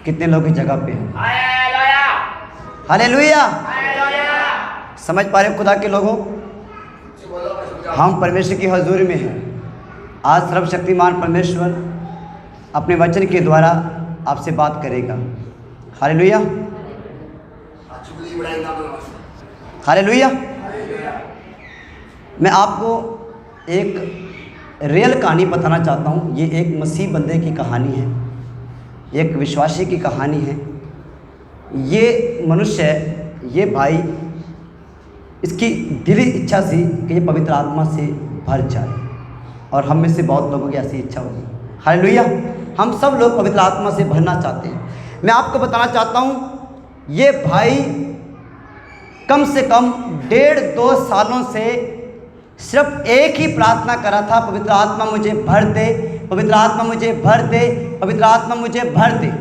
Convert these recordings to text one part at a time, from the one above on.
कितने लोग इस जगह पे हैं? हालेलुया। समझ पा रहे हो खुदा के लोगों, हम परमेश्वर की हजूरी में हैं। आज सर्वशक्तिमान परमेश्वर अपने वचन के द्वारा आपसे बात करेगा। Hallelujah, hallelujah. मैं आपको एक रियल कहानी बताना चाहता हूँ। ये एक मसीह बंदे की कहानी है, एक विश्वासी की कहानी है। ये मनुष्य, ये भाई, इसकी दिली इच्छा थी कि ये पवित्र आत्मा से भर जाए, और हम में से बहुत लोगों की ऐसी इच्छा होगी। हालेलुया, हम सब लोग पवित्र आत्मा से भरना चाहते हैं। मैं आपको बताना चाहता हूँ, ये भाई कम से कम 1.5-2 सालों से सिर्फ एक ही प्रार्थना करा था, पवित्र आत्मा मुझे भर दे, पवित्र आत्मा मुझे भर दे, पवित्र आत्मा मुझे भर दे।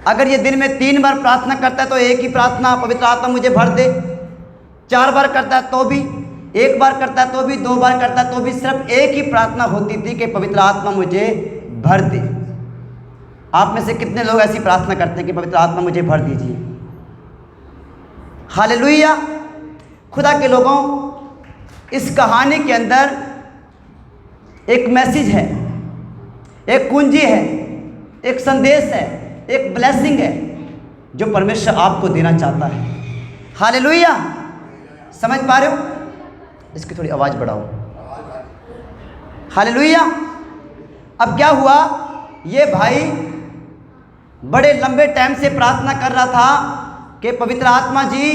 अगर ये दिन में 3 बार प्रार्थना करता है तो एक ही प्रार्थना, पवित्र आत्मा मुझे भर दे। 4 बार करता है तो भी, 1 बार करता है तो भी, 2 बार करता है तो भी, सिर्फ एक ही प्रार्थना होती थी कि पवित्र आत्मा मुझे भर दे। आप में से कितने लोग ऐसी प्रार्थना करते हैं कि पवित्र आत्मा मुझे भर दीजिए? हालेलुया। खुदा के लोगों, इस कहानी के अंदर एक मैसेज है, एक कुंजी है, एक संदेश है, एक ब्लेसिंग है जो परमेश्वर आपको देना चाहता है। हालेलुया, समझ पा रहे हो? इसकी थोड़ी आवाज़ बढ़ाओ। हालेलुया। अब क्या हुआ, ये भाई बड़े लंबे टाइम से प्रार्थना कर रहा था कि पवित्र आत्मा जी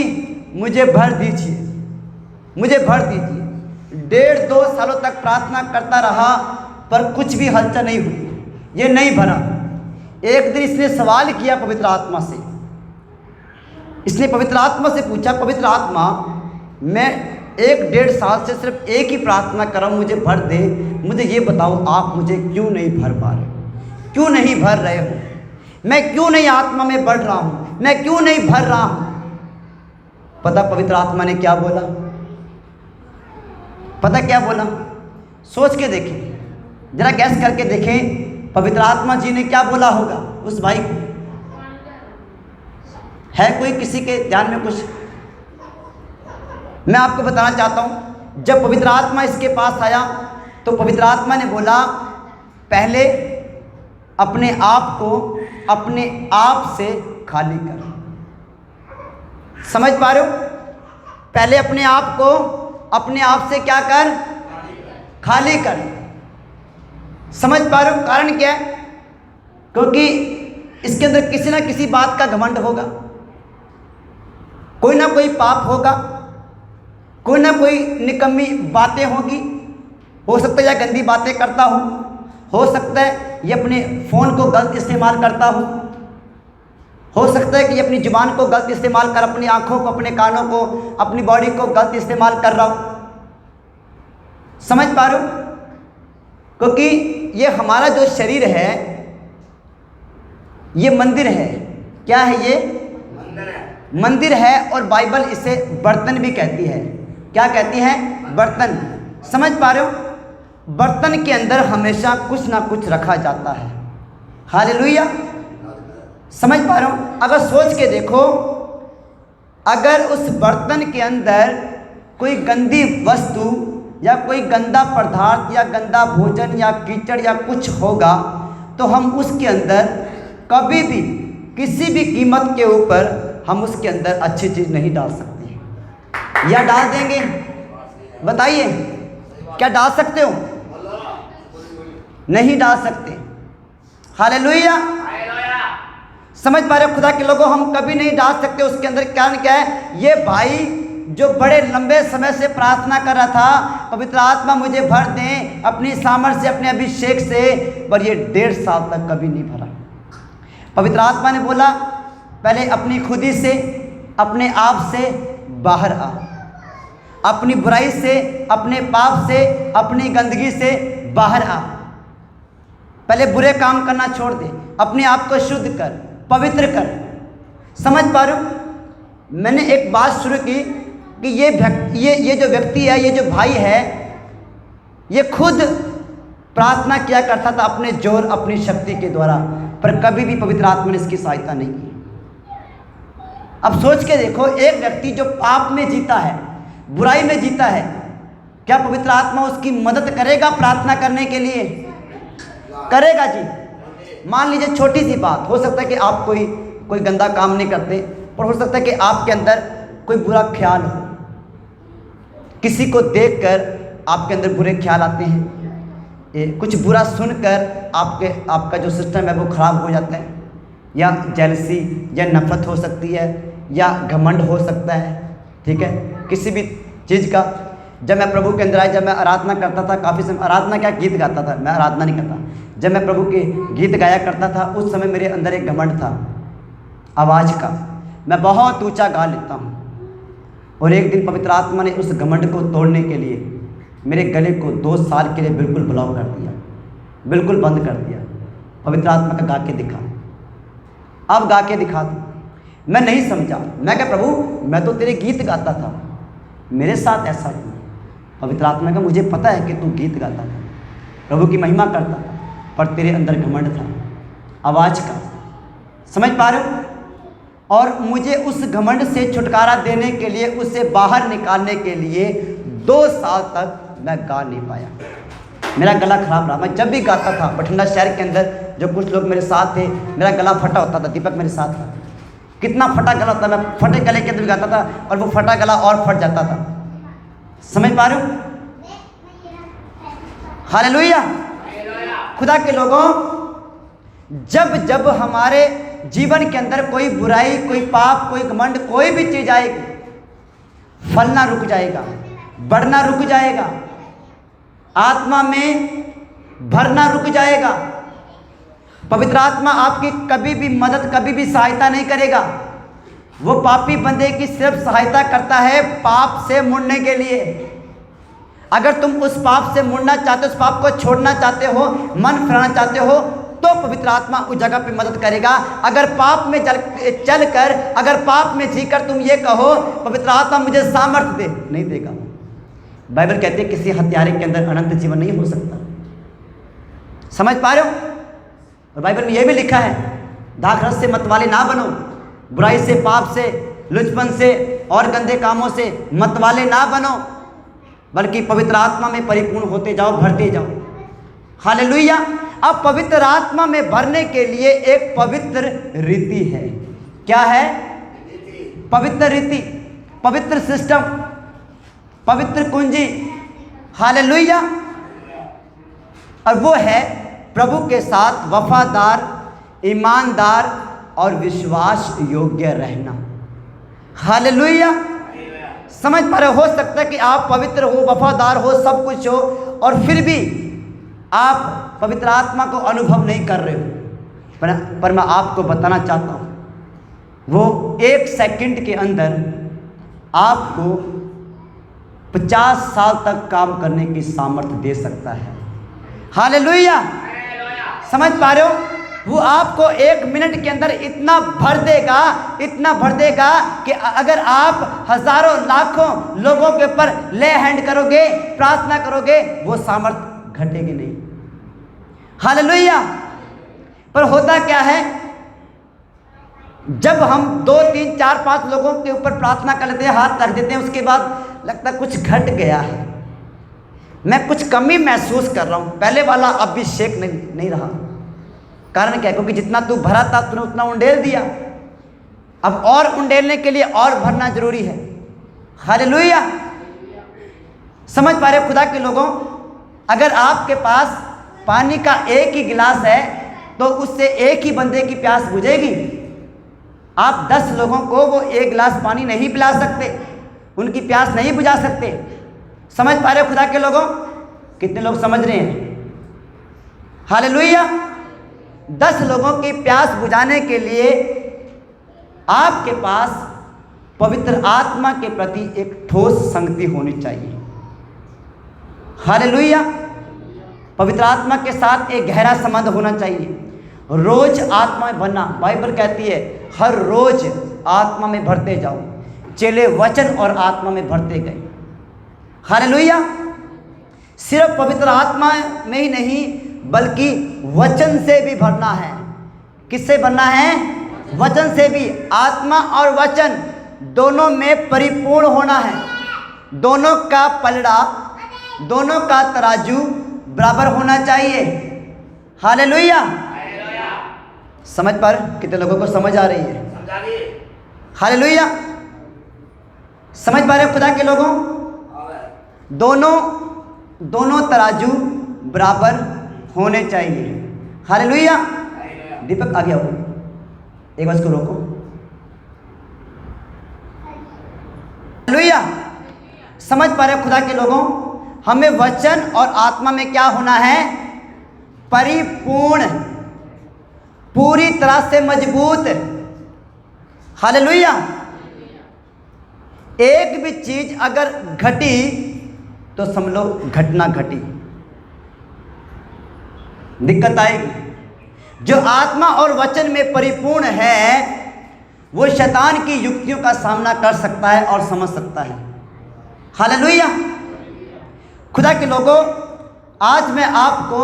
मुझे भर दीजिए, मुझे भर दीजिए। 1.5-2 सालों तक प्रार्थना करता रहा, पर कुछ भी हलचल नहीं हुई, ये नहीं भरा। एक दिन इसने सवाल किया पवित्र आत्मा से। इसने पवित्र आत्मा से पूछा, पवित्र आत्मा, मैं 1-1.5 साल से सिर्फ एक ही प्रार्थना कर रहा हूँ, मुझे भर दे। मुझे ये बताओ, आप मुझे क्यों नहीं भर पा रहे हो? क्यों नहीं भर रहे हो? मैं क्यों नहीं आत्मा में बढ़ रहा हूँ? मैं क्यों नहीं भर रहा हूँ? पता पवित्र आत्मा ने क्या बोला? पता क्या बोला? सोच के देखें, जरा गैस करके देखें, पवित्र आत्मा जी ने क्या बोला होगा उस भाई को? है कोई किसी के ध्यान में कुछ? मैं आपको बताना चाहता हूं, जब पवित्र आत्मा इसके पास आया तो पवित्र आत्मा ने बोला, पहले अपने आप को अपने आप से खाली कर। समझ पा रहे हो? पहले अपने आप को अपने आप से क्या कर? खाली कर। समझ पा रहे हो? कारण क्या है? क्योंकि इसके अंदर किसी ना किसी बात का घमंड होगा, कोई ना कोई पाप होगा, कोई ना कोई निकम्मी बातें होगी। हो सकता है या गंदी बातें करता हूँ, हो सकता है ये अपने फ़ोन को गलत इस्तेमाल करता हूँ, हो सकता है कि ये अपनी ज़ुबान को गलत इस्तेमाल कर, अपनी आँखों को, अपने कानों को, अपनी बॉडी को गलत इस्तेमाल कर रहा हूँ। समझ पा रहे हो? क्योंकि ये हमारा जो शरीर है, ये मंदिर है। क्या है ये? मंदिर है। और बाइबल इसे बर्तन भी कहती है। क्या कहती है? बर्तन। समझ पा रहे हो? बर्तन के अंदर हमेशा कुछ ना कुछ रखा जाता है। हालेलुया, समझ पा रहे हो? अगर सोच के देखो, अगर उस बर्तन के अंदर कोई गंदी वस्तु या कोई गंदा पदार्थ या गंदा भोजन या कीचड़ या कुछ होगा, तो हम उसके अंदर कभी भी किसी भी कीमत के ऊपर हम उसके अंदर अच्छी चीज़ नहीं डाल सकते। या डाल देंगे? बताइए, क्या डाल सकते हो? नहीं डाल सकते। हालेलुया, समझ पा रहे हो खुदा के लोगों? हम कभी नहीं डाल सकते उसके अंदर। कारण क्या है? ये भाई जो बड़े लंबे समय से प्रार्थना कर रहा था, पवित्र आत्मा मुझे भर दें अपनी सामर्थ्य से, अपने अभिषेक से, पर ये 1.5 साल तक कभी नहीं भरा। पवित्र आत्मा ने बोला, पहले अपनी खुदी से, अपने आप से बाहर आ, अपनी बुराई से, अपने पाप से, अपनी गंदगी से बाहर आ। पहले बुरे काम करना छोड़ दे, अपने आप को शुद्ध कर, पवित्र कर। समझ पा रहे हो? मैंने एक बात शुरू की कि ये जो व्यक्ति है, ये जो भाई है, ये खुद प्रार्थना किया करता था अपने जोर अपनी शक्ति के द्वारा, पर कभी भी पवित्र आत्मा ने इसकी सहायता नहीं की। अब सोच के देखो, एक व्यक्ति जो पाप में जीता है, बुराई में जीता है, क्या पवित्र आत्मा उसकी मदद करेगा प्रार्थना करने के लिए? करेगा जी। मान लीजिए छोटी सी बात, हो सकता है कि आप कोई गंदा काम नहीं करते, पर हो सकता है कि आपके अंदर कोई बुरा ख्याल हो, किसी को देखकर आपके अंदर बुरे ख्याल आते हैं, कुछ बुरा सुनकर आपका जो सिस्टम है वो खराब हो जाता है, या जेलसी या नफरत हो सकती है, या घमंड हो सकता है, ठीक है, किसी भी चीज़ का। जब मैं प्रभु के अंदर आया, जब मैं आराधना करता था, काफ़ी समय आराधना क्या गीत गाता था, मैं आराधना नहीं करता, जब मैं प्रभु के गीत गाया करता था, उस समय मेरे अंदर एक घमंड था आवाज़ का, मैं बहुत ऊंचा गा लेता हूँ। और एक दिन पवित्र आत्मा ने उस घमंड को तोड़ने के लिए मेरे गले को 2 साल के लिए बिल्कुल ब्लॉक कर दिया, बिल्कुल बंद कर दिया। पवित्र आत्मा का गा के दिखा, अब गा के दिखा दो। मैं नहीं समझा, मैं क्या प्रभु, मैं तो तेरे गीत गाता था, मेरे साथ ऐसा ही। पवित्र आत्मा का मुझे पता है कि तू गीत गाता था, प्रभु की महिमा करता था, पर तेरे अंदर घमंड था आवाज़ का। समझ पा रहे हो? और मुझे उस घमंड से छुटकारा देने के लिए, उससे बाहर निकालने के लिए 2 साल तक मैं गा नहीं पाया, मेरा गला खराब रहा। मैं जब भी गाता था बठिंडा शहर के अंदर, जो कुछ लोग मेरे साथ थे, मेरा गला फटा होता था। दीपक मेरे साथ था, कितना फटा गला होता, मैं फटे गले के अंदर गाता था और वो फटा गला और फट जाता था। समझ पा रहे हो? हालेलुया। खुदा के लोगों, जब जब हमारे जीवन के अंदर कोई बुराई, कोई पाप, कोई घमंड, कोई भी चीज़ आएगी, फलना रुक जाएगा, बढ़ना रुक जाएगा, आत्मा में भरना रुक जाएगा। पवित्र आत्मा आपकी कभी भी मदद, कभी भी सहायता नहीं करेगा। वो पापी बंदे की सिर्फ सहायता करता है पाप से मुड़ने के लिए। अगर तुम उस पाप से मुड़ना चाहते हो, उस पाप को छोड़ना चाहते हो, मन फिराना चाहते हो, तो पवित्र आत्मा उस जगह पे मदद करेगा। अगर पाप में चल कर, अगर पाप में जीकर तुम ये कहो पवित्र आत्मा मुझे सामर्थ्य दे, नहीं देगा। बाइबल कहती है किसी हत्यारे के अंदर अनंत जीवन नहीं हो सकता। समझ पा रहे हो? और बाइबल में यह भी लिखा है, दाखरस से मतवाले ना बनो, बुराई से, पाप से, लुचपन से और गंदे कामों से मतवाले ना बनो, बल्कि पवित्र आत्मा में परिपूर्ण होते जाओ, भरते जाओ। हालेलुया। अब पवित्र आत्मा में भरने के लिए एक पवित्र रीति है। क्या है? पवित्र रीति, पवित्र सिस्टम, पवित्र कुंजी। हालेलुया। और वो है प्रभु के साथ वफादार, ईमानदार और विश्वास योग्य रहना। हालेलुया। समझ पा रहे हो? सकता है कि आप पवित्र हो, वफादार हो, सब कुछ हो, और फिर भी आप पवित्र आत्मा को अनुभव नहीं कर रहे हो। पर मैं आपको बताना चाहता हूँ, वो 1 सेकंड के अंदर आपको 50 साल तक काम करने की सामर्थ्य दे सकता है। हालेलुया। समझ पा रहे हो? वो आपको 1 मिनट के अंदर इतना भर देगा, इतना भर देगा कि अगर आप हजारों लाखों लोगों के ऊपर ले हैंड करोगे, प्रार्थना करोगे, वो सामर्थ्य घटेगी नहीं। हालेलुया। पर होता क्या है, जब हम 2, 3, 4, 5 लोगों के ऊपर प्रार्थना कर लेते हैं, हाथ रख देते हैं, उसके बाद लगता है कुछ घट गया है, मैं कुछ कमी महसूस कर रहा हूँ, पहले वाला अभिषेक नहीं रहा। कारण क्या है? क्योंकि जितना तू भरा था तूने उतना उंडेल दिया, अब और उंडेलने के लिए और भरना जरूरी है। हालेलुया। समझ पा रहे हो खुदा के लोगों? अगर आपके पास पानी का एक ही गिलास है तो उससे एक ही बंदे की प्यास बुझेगी। आप 10 लोगों को वो 1 गिलास पानी नहीं पिला सकते, उनकी प्यास नहीं बुझा सकते। समझ पा रहे हो खुदा के लोगों? कितने लोग समझ रहे हैं? हालेलुया। 10 लोगों की प्यास बुझाने के लिए आपके पास पवित्र आत्मा के प्रति एक ठोस संगति होनी चाहिए। हालेलुया। पवित्र आत्मा के साथ एक गहरा संबंध होना चाहिए। रोज आत्मा में भरना, बाइबल कहती है हर रोज आत्मा में भरते जाओ। चेले वचन और आत्मा में भरते गए। हालेलुया। सिर्फ पवित्र आत्मा में ही नहीं बल्कि वचन से भी भरना है। किससे भरना है? वचन से भी। आत्मा और वचन दोनों में परिपूर्ण होना है। दोनों का पलड़ा, दोनों का तराजू बराबर होना चाहिए। हालेलुया। समझ पर कितने लोगों को समझ आ रही है? हालेलुया। समझ पा रहे हो खुदा के लोगों? दोनों तराजू बराबर होने चाहिए। हालेलुया। दीपक आगे आओ, एक बार इसको रोको। हालेलुया। समझ पा रहे हो खुदा के लोगों? हमें वचन और आत्मा में क्या होना है? परिपूर्ण, पूरी तरह से मजबूत। हालेलुया। एक भी चीज अगर घटी तो समझ लो घटना घटी, दिक्कत आएगी। जो आत्मा और वचन में परिपूर्ण है वो शैतान की युक्तियों का सामना कर सकता है और समझ सकता है। हालेलुया। खुदा के लोगों, आज मैं आपको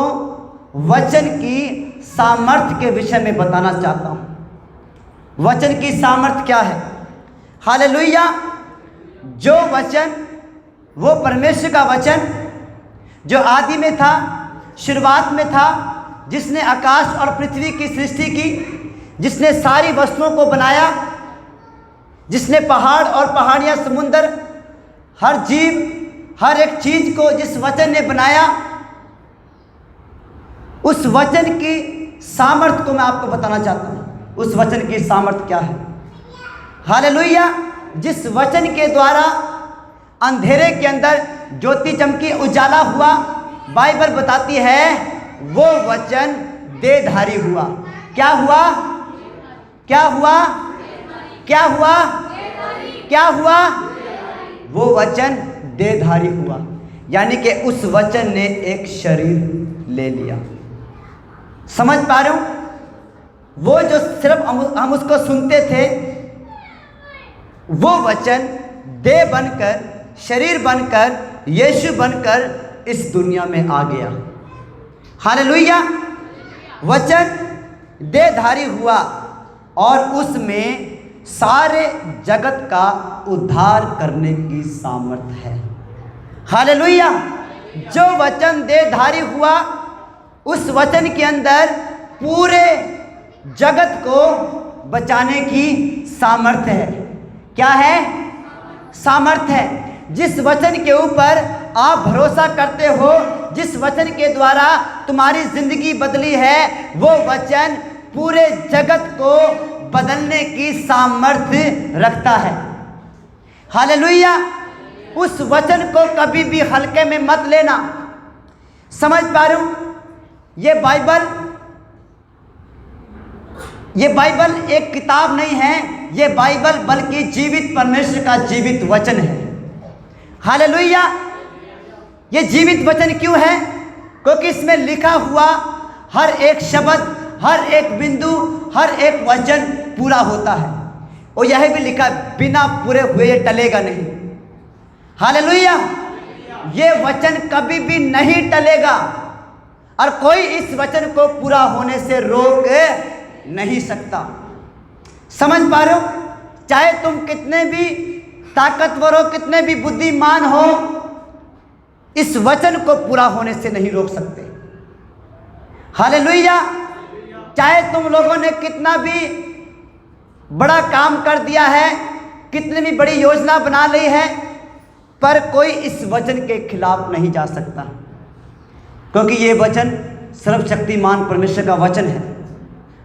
वचन की सामर्थ्य के विषय में बताना चाहता हूं। वचन की सामर्थ्य क्या है? हालेलुया। जो वचन, वो परमेश्वर का वचन जो आदि में था, शुरुआत में था, जिसने आकाश और पृथ्वी की सृष्टि की, जिसने सारी वस्तुओं को बनाया, जिसने पहाड़ और पहाड़ियाँ, समुंदर, हर जीव, हर एक चीज को जिस वचन ने बनाया, उस वचन की सामर्थ्य को मैं आपको बताना चाहता हूँ। उस वचन की सामर्थ्य क्या है? हालेलुया। जिस वचन के द्वारा अंधेरे के अंदर ज्योति चमकी, उजाला हुआ, बाइबल बताती है वो वचन देहधारी हुआ। क्या हुआ? क्या हुआ? क्या हुआ? क्या हुआ? वो वचन देहधारी हुआ, यानी कि उस वचन ने एक शरीर ले लिया। समझ पा रहे हो? वो जो सिर्फ हम उसको सुनते थे, वो वचन देह बनकर, शरीर बनकर, यीशु बनकर इस दुनिया में आ गया। हालेलुया। वचन देहधारी हुआ और उसमें सारे जगत का उद्धार करने की सामर्थ्य है। हालेलुया। जो वचन देहधारी हुआ, उस वचन के अंदर पूरे जगत को बचाने की सामर्थ्य है। क्या है? सामर्थ्य है। जिस वचन के ऊपर आप भरोसा करते हो, जिस वचन के द्वारा तुम्हारी जिंदगी बदली है, वो वचन पूरे जगत को बदलने की सामर्थ्य रखता है। हालेलुया। उस वचन को कभी भी हल्के में मत लेना। समझ पा रहे हो? ये बाइबल एक किताब नहीं है, ये बाइबल बल्कि जीवित परमेश्वर का जीवित वचन है। हालेलुया। ये जीवित वचन क्यों है? क्योंकि इसमें लिखा हुआ हर एक शब्द, हर एक बिंदु, हर एक वचन पूरा होता है। और यह भी लिखा, बिना पूरे हुए ये टलेगा नहीं। हालेलुया। ये वचन कभी भी नहीं टलेगा और कोई इस वचन को पूरा होने से रोक नहीं सकता। समझ पा रहे हो? चाहे तुम कितने भी ताकतवर हो, कितने भी बुद्धिमान हो, इस वचन को पूरा होने से नहीं रोक सकते। हालेलुया। चाहे तुम लोगों ने कितना भी बड़ा काम कर दिया है, कितनी भी बड़ी योजना बना ली है, पर कोई इस वचन के खिलाफ नहीं जा सकता, क्योंकि ये वचन सर्वशक्तिमान परमेश्वर का वचन है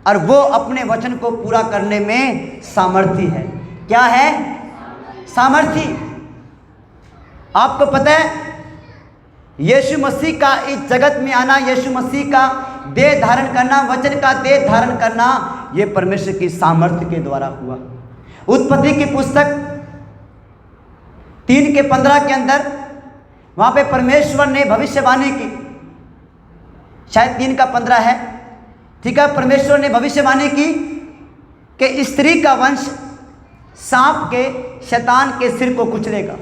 और वो अपने वचन को पूरा करने में सामर्थी है। क्या है? सामर्थी। आपको पता है यीशु मसीह का इस जगत में आना, यीशु मसीह का देह धारण करना, वचन का देह धारण करना, ये परमेश्वर की सामर्थ्य के द्वारा हुआ। उत्पत्ति की पुस्तक 3:15 के अंदर वहां पे परमेश्वर ने भविष्यवाणी की, शायद 3:15 है, ठीक है। परमेश्वर ने भविष्यवाणी की कि स्त्री का वंश सांप के, शैतान के सिर को कुचलेगा।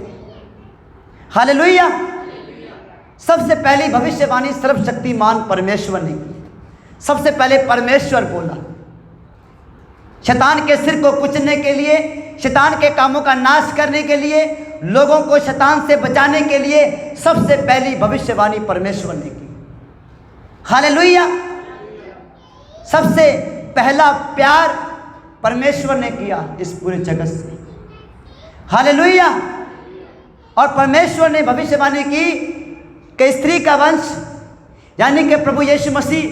हालेलुया। सबसे पहली भविष्यवाणी सर्वशक्तिमान परमेश्वर ने की। सबसे पहले परमेश्वर बोला। शैतान के सिर को कुचलने के लिए, शैतान के कामों का नाश करने के लिए, लोगों को शैतान से बचाने के लिए सबसे पहली भविष्यवाणी परमेश्वर ने की। हालेलुया। सबसे पहला प्यार परमेश्वर ने किया इस पूरे जगत से। हालेलुया। और परमेश्वर ने भविष्यवाणी की कि स्त्री का वंश यानी कि प्रभु यीशु मसीह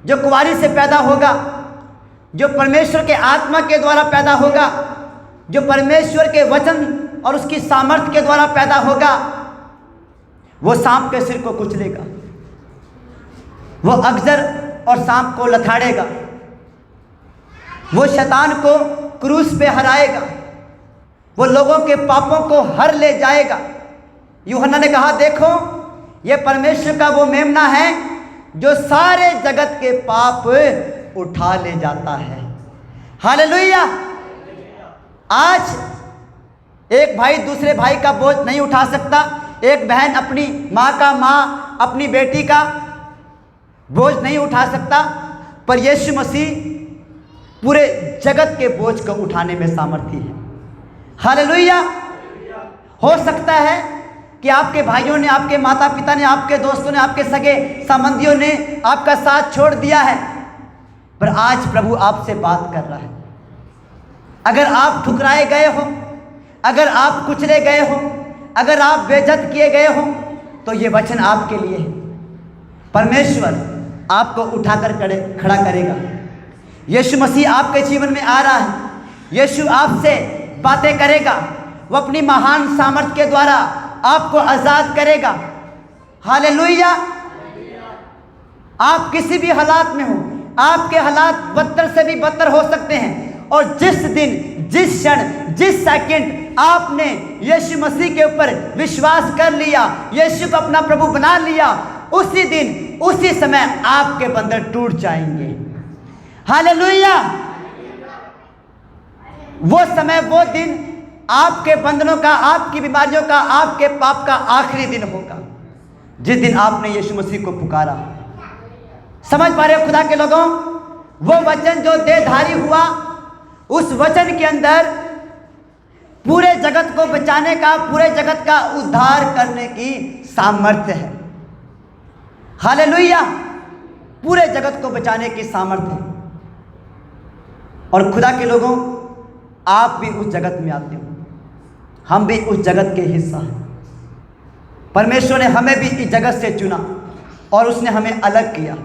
जो कुंवारी से पैदा होगा, जो परमेश्वर के आत्मा के द्वारा पैदा होगा, जो परमेश्वर के वचन और उसकी सामर्थ्य के द्वारा पैदा होगा, वो सांप के सिर को कुचलेगा, वो अगजर और सांप को लथाड़ेगा, वो शैतान को क्रूस पे हराएगा, वो लोगों के पापों को हर ले जाएगा। यूहन्ना ने कहा, देखो ये परमेश्वर का वो मेमना है जो सारे जगत के पाप उठा ले जाता है। हालेलुया। आज एक भाई दूसरे भाई का बोझ नहीं उठा सकता, एक बहन अपनी माँ अपनी बेटी का बोझ नहीं उठा सकता, पर यीशु मसीह पूरे जगत के बोझ को उठाने में सामर्थी है। हालेलुया। हो सकता है कि आपके भाइयों ने, आपके माता पिता ने, आपके दोस्तों ने, आपके सगे संबंधियों ने आपका साथ छोड़ दिया है, पर आज प्रभु आपसे बात कर रहा है। अगर आप ठुकराए गए हो, अगर आप कुचले गए हो, अगर आप बेइज्जत किए गए हो, तो ये वचन आपके लिए है। परमेश्वर आपको उठाकर खड़ा करेगा। यीशु मसीह आपके जीवन में आ रहा है। यीशु आपसे बातें करेगा। वो अपनी महान सामर्थ्य के द्वारा आपको आज़ाद करेगा। हालेलुया। आप किसी भी हालात में हो, आपके हालात बदतर से भी बदतर हो सकते हैं, और जिस दिन, जिस क्षण, जिस सेकंड आपने यीशु मसीह के ऊपर विश्वास कर लिया, यीशु को अपना प्रभु बना लिया, उसी दिन, उसी समय आपके बंधन टूट जाएंगे। हालेलुया। वो समय, वो दिन आपके बंधनों का, आपकी बीमारियों का, आपके पाप का आखिरी दिन होगा, जिस दिन आपने यीशु मसीह को पुकारा। समझ पा रहे हो खुदा के लोगों? वो वचन जो देहधारी हुआ, उस वचन के अंदर पूरे जगत को बचाने का, पूरे जगत का उद्धार करने की सामर्थ्य है। हालेलुया। पूरे जगत को बचाने की सामर्थ्य है। और खुदा के लोगों, आप भी उस जगत में आते हो, हम भी उस जगत के हिस्सा हैं। परमेश्वर ने हमें भी इस जगत से चुना और उसने हमें अलग किया,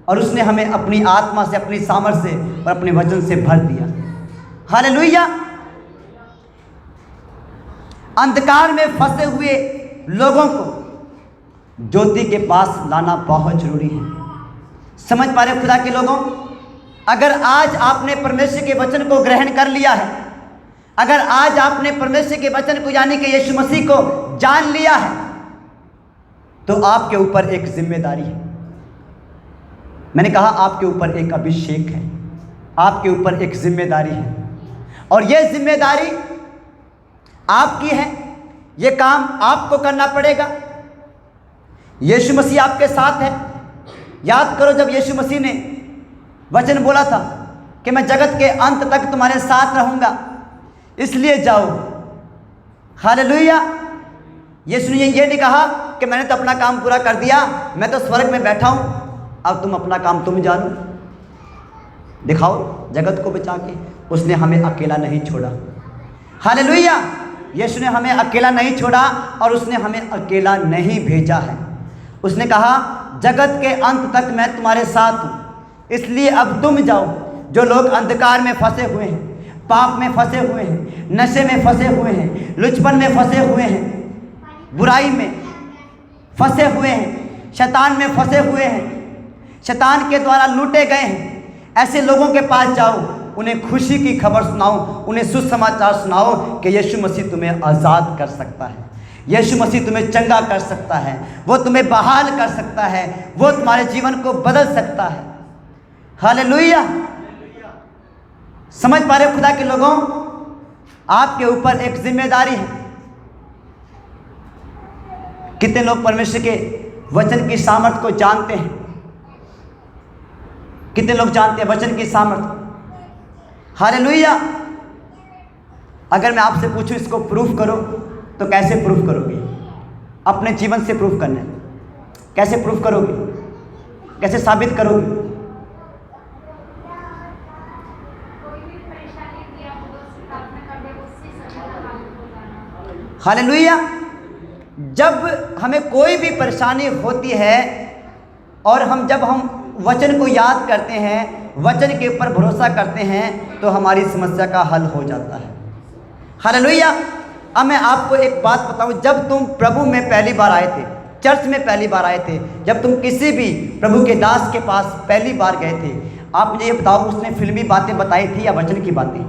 और उसने हमें अपनी आत्मा से, अपनी सामर्थ्य से और अपने वचन से भर दिया। हालेलुया। अंधकार में फंसे हुए लोगों को ज्योति के पास लाना बहुत जरूरी है। समझ पा रहे खुदा के लोगों? अगर आज आपने परमेश्वर के वचन को ग्रहण कर लिया है, अगर आज आपने परमेश्वर के वचन को यानी कि यीशु मसीह को जान लिया है, तो आपके ऊपर एक जिम्मेदारी है। मैंने कहा आपके ऊपर एक अभिषेक है, आपके ऊपर एक जिम्मेदारी है, और यह जिम्मेदारी आपकी है। यह काम आपको करना पड़ेगा। यीशु मसीह आपके साथ है। याद करो, जब यीशु मसीह ने वचन बोला था कि मैं जगत के अंत तक तुम्हारे साथ रहूंगा, इसलिए जाओ। हालेलुया। यीशु ने ये नहीं कहा कि मैंने तो अपना काम पूरा कर दिया, मैं तो स्वर्ग में बैठा हूं, अब तुम अपना काम तुम जानो, दिखाओ जगत को बचा के। उसने हमें अकेला नहीं छोड़ा। हालेलुया। यीशु ने हमें अकेला नहीं छोड़ा और उसने हमें अकेला नहीं भेजा है। उसने कहा जगत के अंत तक मैं तुम्हारे साथ हूँ, इसलिए अब तुम जाओ। जो लोग अंधकार में फंसे हुए हैं, पाप में फंसे हुए हैं, नशे में फंसे हुए हैं, लुचपन में फंसे हुए हैं, बुराई में फंसे हुए हैं, शैतान में फंसे हुए हैं, शैतान के द्वारा लूटे गए हैं, ऐसे लोगों के पास जाओ, उन्हें खुशी की खबर सुनाओ, उन्हें सुसमाचार सुनाओ कि यीशु मसीह तुम्हें आज़ाद कर सकता है, यीशु मसीह तुम्हें चंगा कर सकता है, वो तुम्हें बहाल कर सकता है, वो तुम्हारे जीवन को बदल सकता है। हालेलुया। समझ पा रहे खुदा के लोगों? आपके ऊपर एक जिम्मेदारी है। कितने लोग परमेश्वर के वचन की सामर्थ को जानते हैं? कितने लोग जानते हैं वचन की सामर्थ? हालेलुया। अगर मैं आपसे पूछूं इसको प्रूफ करो, तो कैसे प्रूफ करोगे? अपने जीवन से प्रूफ करना है। कैसे प्रूफ करोगे? कैसे साबित करोगे? हालेलुया। जब हमें कोई भी परेशानी होती है और जब हम वचन को याद करते हैं, वचन के ऊपर भरोसा करते हैं, तो हमारी समस्या का हल हो जाता है। हालेलुया। अब मैं आपको एक बात बताऊं, जब तुम प्रभु में पहली बार आए थे, चर्च में पहली बार आए थे, जब तुम किसी भी प्रभु के दास के पास पहली बार गए थे, आप मुझे ये बताओ, उसने फिल्मी बातें बताई थी या वचन की बातें?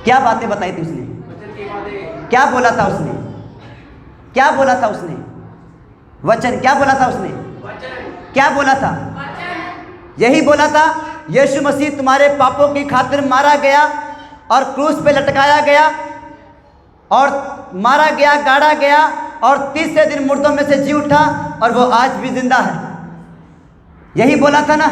क्या बातें बताई थी उसने? क्या बोला था उसने? क्या बोला था उसने? वचन। क्या बोला था उसने? क्या बोला था? यही बोला था, यीशु मसीह तुम्हारे पापों की खातिर मारा गया और क्रूस पे लटकाया गया और मारा गया, गाड़ा गया और तीसरे दिन मुर्दों में से जी उठा और वो आज भी जिंदा है। यही बोला था ना,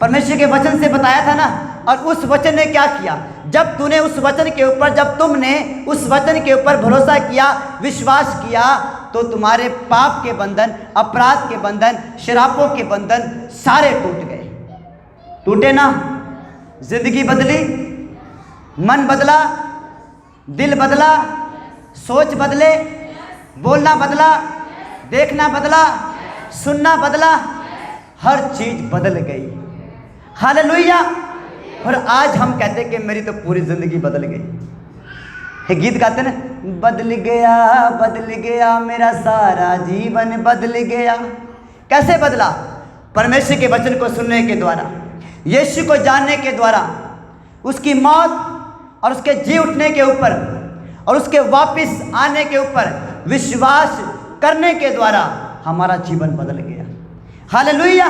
परमेश्वर के वचन से बताया था ना। और उस वचन ने क्या किया? जब तूने उस वचन के ऊपर, जब तुमने उस वचन के ऊपर भरोसा किया, विश्वास किया, तो तुम्हारे पाप के बंधन, अपराध के बंधन, शराबों के बंधन सारे टूट गए। टूटे ना? जिंदगी बदली, मन बदला, दिल बदला, सोच बदले, बोलना बदला, देखना बदला, सुनना बदला, हर चीज बदल गई। हालेलुया। और आज हम कहते हैं कि मेरी तो पूरी जिंदगी बदल गई। ये गीत गाते ना, बदल गया मेरा सारा जीवन बदल गया। कैसे बदला? परमेश्वर के वचन को सुनने के द्वारा, यीशु को जानने के द्वारा, उसकी मौत और उसके जी उठने के ऊपर और उसके वापस आने के ऊपर विश्वास करने के द्वारा हमारा जीवन बदल गया। हालेलुया।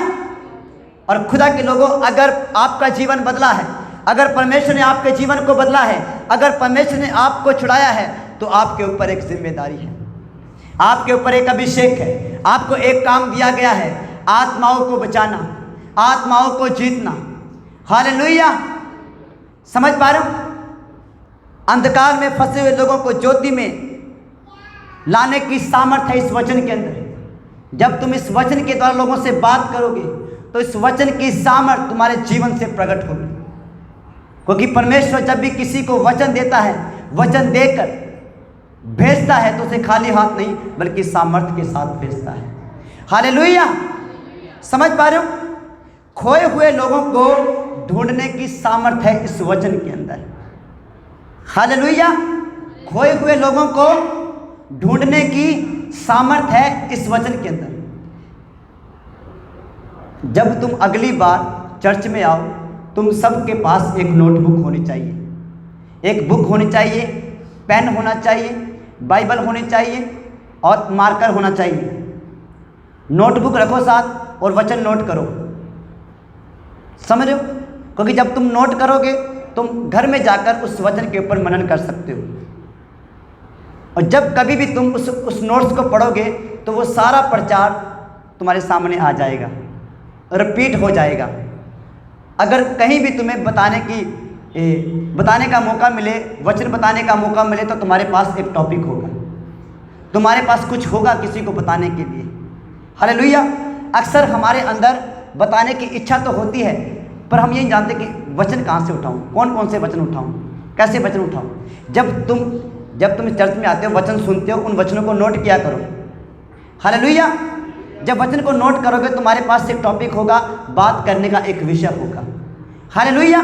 और खुदा के लोगों, अगर आपका जीवन बदला है, अगर परमेश्वर ने आपके जीवन को बदला है, अगर परमेश्वर ने आपको छुड़ाया है, तो आपके ऊपर एक जिम्मेदारी है, आपके ऊपर एक अभिषेक है। आपको एक काम दिया गया है, आत्माओं को बचाना, आत्माओं को जीतना। हालेलुया। समझ पा रहे हो? अंधकार में फंसे हुए लोगों को ज्योति में लाने की सामर्थ है इस वचन के अंदर। जब तुम इस वचन के द्वारा लोगों से बात करोगे, तो इस वचन की सामर्थ तुम्हारे जीवन से प्रकट होगी। क्योंकि परमेश्वर जब भी किसी को वचन देता है, वचन देकर भेजता है, तो उसे खाली हाथ नहीं बल्कि सामर्थ के साथ भेजता है। हालेलुया। समझ पा रहे हो? खोए हुए लोगों को ढूंढने की सामर्थ है इस वचन के अंदर। हालेलुया। खोए हुए लोगों को ढूंढने की सामर्थ है इस वचन के अंदर। जब तुम अगली बार चर्च में आओ, तुम सबके पास एक नोटबुक होनी चाहिए, एक बुक होनी चाहिए, पेन होना चाहिए, बाइबल होनी चाहिए और मार्कर होना चाहिए। नोटबुक रखो साथ और वचन नोट करो। समझ रहे हो? क्योंकि जब तुम नोट करोगे, तुम घर में जाकर उस वचन के ऊपर मनन कर सकते हो। और जब कभी भी तुम उस नोट्स को पढ़ोगे, तो वो सारा प्रचार तुम्हारे सामने आ जाएगा, रिपीट हो जाएगा। अगर कहीं भी तुम्हें बताने का मौका मिले, वचन बताने का मौका मिले, तो तुम्हारे पास एक टॉपिक होगा, तुम्हारे पास कुछ होगा किसी को बताने के लिए। हालेलुया। अक्सर हमारे अंदर बताने की इच्छा तो होती है, पर हम ये नहीं जानते कि वचन कहाँ से उठाऊँ, कौन कौन से वचन उठाऊँ, कैसे वचन उठाऊँ। जब तुम चर्च में आते हो, वचन सुनते हो, उन वचनों को नोट किया करो। हालेलुया। जब वचन को नोट करोगे, तुम्हारे पास एक टॉपिक होगा, बात करने का एक विषय होगा। हालेलुया।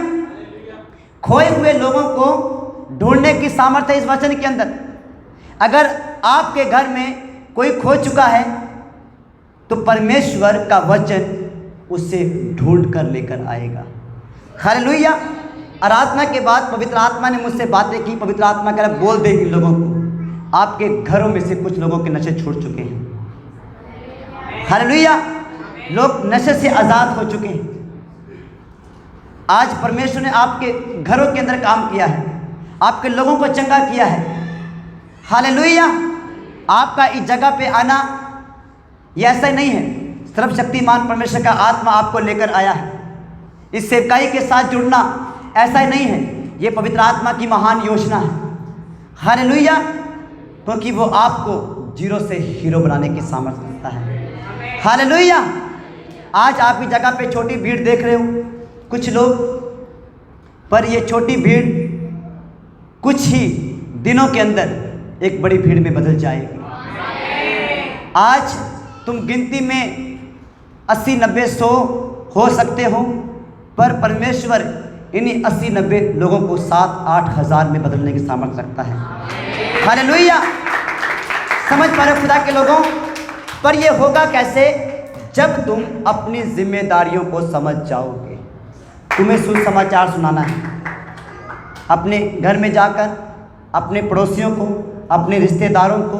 खोए हुए लोगों को ढूंढने की सामर्थ्य है इस वचन के अंदर। अगर आपके घर में कोई खो चुका है, तो परमेश्वर का वचन उसे ढूंढ कर लेकर आएगा। हालेलुया। आराधना के बाद पवित्र आत्मा ने मुझसे बातें की। पवित्र आत्मा कह रहा, बोल देगी लोगों को, आपके घरों में से कुछ लोगों के नशे छूट चुके हैं। हालेलुया। लोग नशे से आज़ाद हो चुके हैं। आज परमेश्वर ने आपके घरों के अंदर काम किया है, आपके लोगों को चंगा किया है। हालेलुया। आपका इस जगह पे आना ये ऐसा नहीं है, सर्वशक्तिमान परमेश्वर का आत्मा आपको लेकर आया है। इस सेवकाई के साथ जुड़ना ऐसा ही नहीं है, ये पवित्र आत्मा की महान योजना है। हालेलुया, क्योंकि वो आपको जीरो से हीरो बनाने की सामर्थ्य रखता है। हालेलुया। आज आप इस जगह पे छोटी भीड़ देख रहे हो कुछ लोग, पर ये छोटी भीड़ कुछ ही दिनों के अंदर एक बड़ी भीड़ में बदल जाएगी। आज तुम गिनती में 80, 90, 100 हो सकते हो, पर परमेश्वर इन्हीं 80, 90 लोगों को 7, 8 हज़ार में बदलने की सामर्थ्य रखता है। हालेलुया। समझ पा रहे खुदा के लोगों? पर ये होगा कैसे? जब तुम अपनी जिम्मेदारियों को समझ जाओगे। तुम्हें सुसमाचार सुनाना है, अपने घर में जाकर अपने पड़ोसियों को, अपने रिश्तेदारों को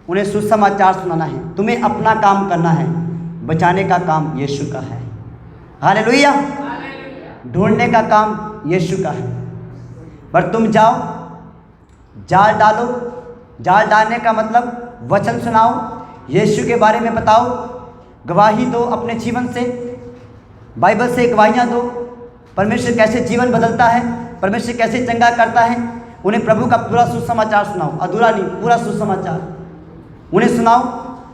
उन्हें सुसमाचार सुनाना है। तुम्हें अपना काम करना है, बचाने का काम यीशु का है। हालेलुया। ढूंढने का काम यीशु का है। पर तुम जाओ, जाल डालो। जाल डालने का मतलब वचन सुनाओ, यीशु के बारे में बताओ, गवाही दो अपने जीवन से, बाइबल से गवाहियाँ दो। परमेश्वर कैसे जीवन बदलता है, परमेश्वर कैसे चंगा करता है, उन्हें प्रभु का पूरा सुसमाचार सुनाओ। अधूरा नहीं, पूरा सुसमाचार उन्हें सुनाओ।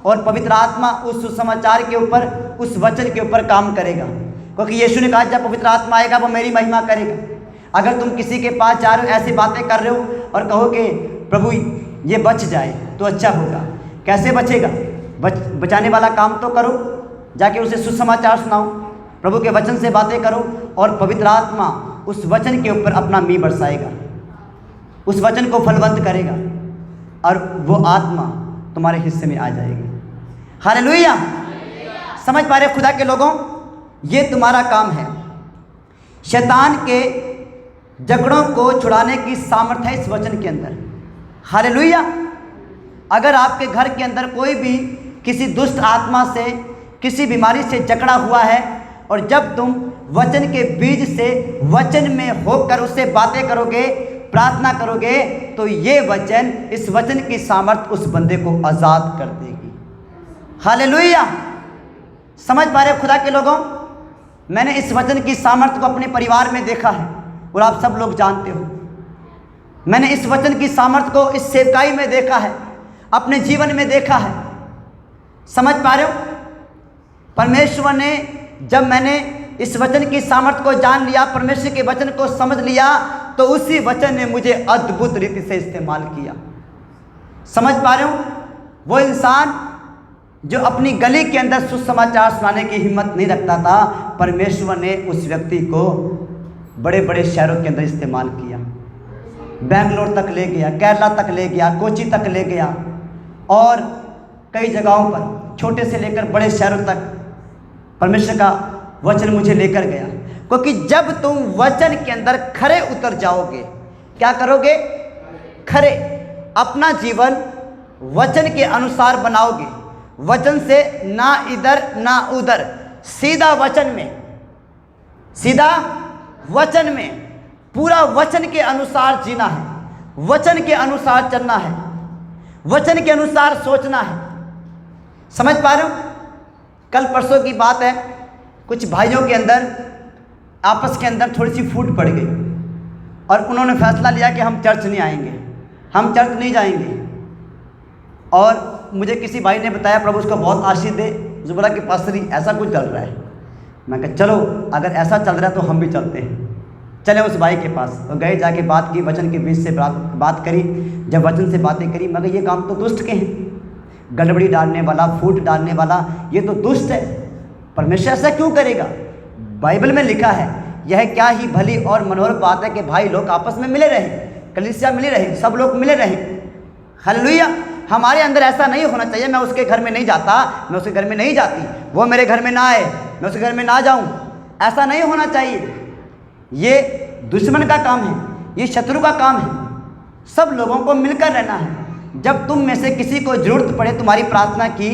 और पवित्र आत्मा उस सुसमाचार के ऊपर, उस वचन के ऊपर काम करेगा, क्योंकि यीशु ने कहा जब पवित्र आत्मा आएगा वो मेरी महिमा करेगा। अगर तुम किसी के पास जा रहे हो, ऐसी बातें कर रहे हो और कहोगे प्रभु ये बच जाए, तो अच्छा होगा। कैसे बचेगा? बचाने वाला काम तो करो, जाके उसे सुसमाचार सुनाओ, प्रभु के वचन से बातें करो, और पवित्र आत्मा उस वचन के ऊपर अपना मी बरसाएगा, उस वचन को फलवंत करेगा, और वो आत्मा तुम्हारे हिस्से में आ जाएगी। हालेलुया। समझ पा रहे खुदा के लोगों? ये तुम्हारा काम है। शैतान के जकड़ों को छुड़ाने की सामर्थ्य है इस वचन के अंदर। हालेलुया। अगर आपके घर के अंदर कोई भी किसी दुष्ट आत्मा से, किसी बीमारी से जकड़ा हुआ है, और जब तुम वचन के बीज से, वचन में होकर उससे बातें करोगे, प्रार्थना करोगे, तो ये वचन, इस वचन की सामर्थ उस बंदे को आज़ाद कर देगी। हालेलुया। समझ पा रहे खुदा के लोगों? मैंने इस वचन की सामर्थ को अपने परिवार में देखा है, और आप सब लोग जानते हो। मैंने इस वचन की सामर्थ को इस सेवकाई में देखा है, अपने जीवन में देखा है। समझ पा रहे हो? परमेश्वर ने, जब मैंने इस वचन की सामर्थ को जान लिया, परमेश्वर के वचन को समझ लिया, तो उसी वचन ने मुझे अद्भुत रीति से इस्तेमाल किया। समझ पा रहे हो? वो इंसान जो अपनी गली के अंदर सुसमाचार सुनाने की हिम्मत नहीं रखता था, परमेश्वर ने उस व्यक्ति को बड़े बड़े शहरों के अंदर इस्तेमाल किया। बेंगलोर तक ले गया, केरला तक ले गया, कोची तक ले गया, और कई जगहों पर, छोटे से लेकर बड़े शहरों तक परमेश्वर का वचन मुझे लेकर गया। क्योंकि जब तुम वचन के अंदर खरे उतर जाओगे, क्या करोगे? खरे, अपना जीवन वचन के अनुसार बनाओगे, वचन से ना इधर ना उधर, सीधा वचन में, सीधा वचन में, पूरा वचन के अनुसार जीना है, वचन के अनुसार चलना है, वचन के अनुसार सोचना है। समझ पा रहे हो? कल परसों की बात है, कुछ भाइयों के अंदर आपस के अंदर थोड़ी सी फूट पड़ गई, और उन्होंने फैसला लिया कि हम चर्च नहीं आएंगे, हम चर्च नहीं जाएंगे। और मुझे किसी भाई ने बताया, प्रभु उसको बहुत आशीष दे, जो बोला कि पास्टरी ऐसा कुछ चल रहा है। मैं कहा चलो, अगर ऐसा चल रहा है तो हम भी चलते हैं। चले उस भाई के पास, और गए, जाके बात की, वचन के बीच से बात करी। जब वचन से बातें करी, मगर ये काम तो दुष्ट के हैं, गड़बड़ी डालने वाला, फूट डालने वाला, ये तो दुष्ट है। परमेश्वर ऐसा क्यों करेगा? बाइबल में लिखा है, यह क्या ही भली और मनोहर बात है कि भाई लोग आपस में मिले रहें, कलीसिया मिले रहे, सब लोग मिले रहें। हालेलुया। हमारे अंदर ऐसा नहीं होना चाहिए, मैं उसके घर में नहीं जाता, मैं उसके घर में नहीं जाती, वो मेरे घर में ना आए, मैं उसके घर में ना जाऊं, ऐसा नहीं होना चाहिए। ये दुश्मन का काम है, ये शत्रु का काम है। सब लोगों को मिलकर रहना है। जब तुम में से किसी को जरूरत पड़े तुम्हारी प्रार्थना की,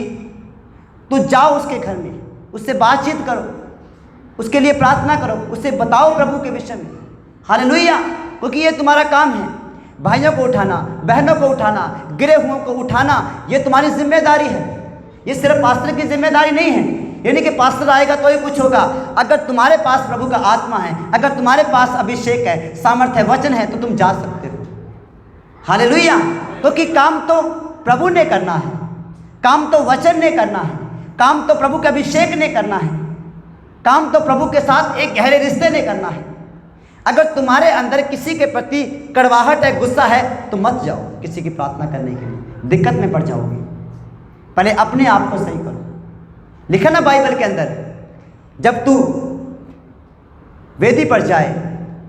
तो जाओ उसके घर में, उससे बातचीत करो, उसके लिए प्रार्थना करो, उससे बताओ प्रभु के विषय में। हालेलुया। क्योंकि ये तुम्हारा काम है। भाइयों को उठाना, बहनों को उठाना, गिरे हुओं को उठाना, ये तुम्हारी जिम्मेदारी है। ये सिर्फ पास्टर की जिम्मेदारी नहीं है, यानी कि पास्टर आएगा तो ही कुछ होगा। अगर तुम्हारे पास प्रभु का आत्मा है, अगर तुम्हारे पास अभिषेक है, सामर्थ्य है, वचन है, तो तुम जा सकते हो। हालेलुया। क्योंकि काम तो प्रभु ने करना है, काम तो वचन ने करना है, काम तो प्रभु के अभिषेक ने करना है, काम तो प्रभु के साथ एक गहरे रिश्ते ने करना है। अगर तुम्हारे अंदर किसी के प्रति कड़वाहट है, गुस्सा है, तो मत जाओ किसी की प्रार्थना करने के लिए, दिक्कत में पड़ जाओगे। पहले अपने आप को सही करो। लिखा ना बाइबल के अंदर, जब तू वेदी पर जाए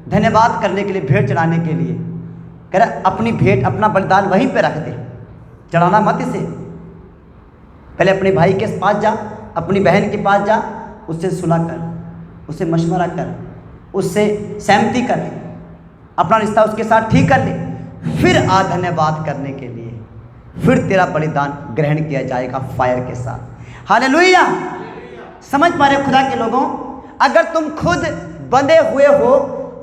धन्यवाद करने के लिए, भेंट चढ़ाने के लिए, कह रहा अपनी भेंट, अपना बलिदान वहीं पे रख दे, चढ़ाना मत इसे। पहले अपने भाई के पास जा, अपनी बहन के पास जा, उससे सुलह कर, उससे मशवरा कर, उससे सहमति कर ले, अपना रिश्ता उसके साथ ठीक कर ले, फिर आ धन्यवाद करने के लिए, फिर तेरा बलिदान ग्रहण किया जाएगा फायर के साथ। हालेलुया। समझ पा रहे हो खुदा के लोगों? अगर तुम खुद बंधे हुए हो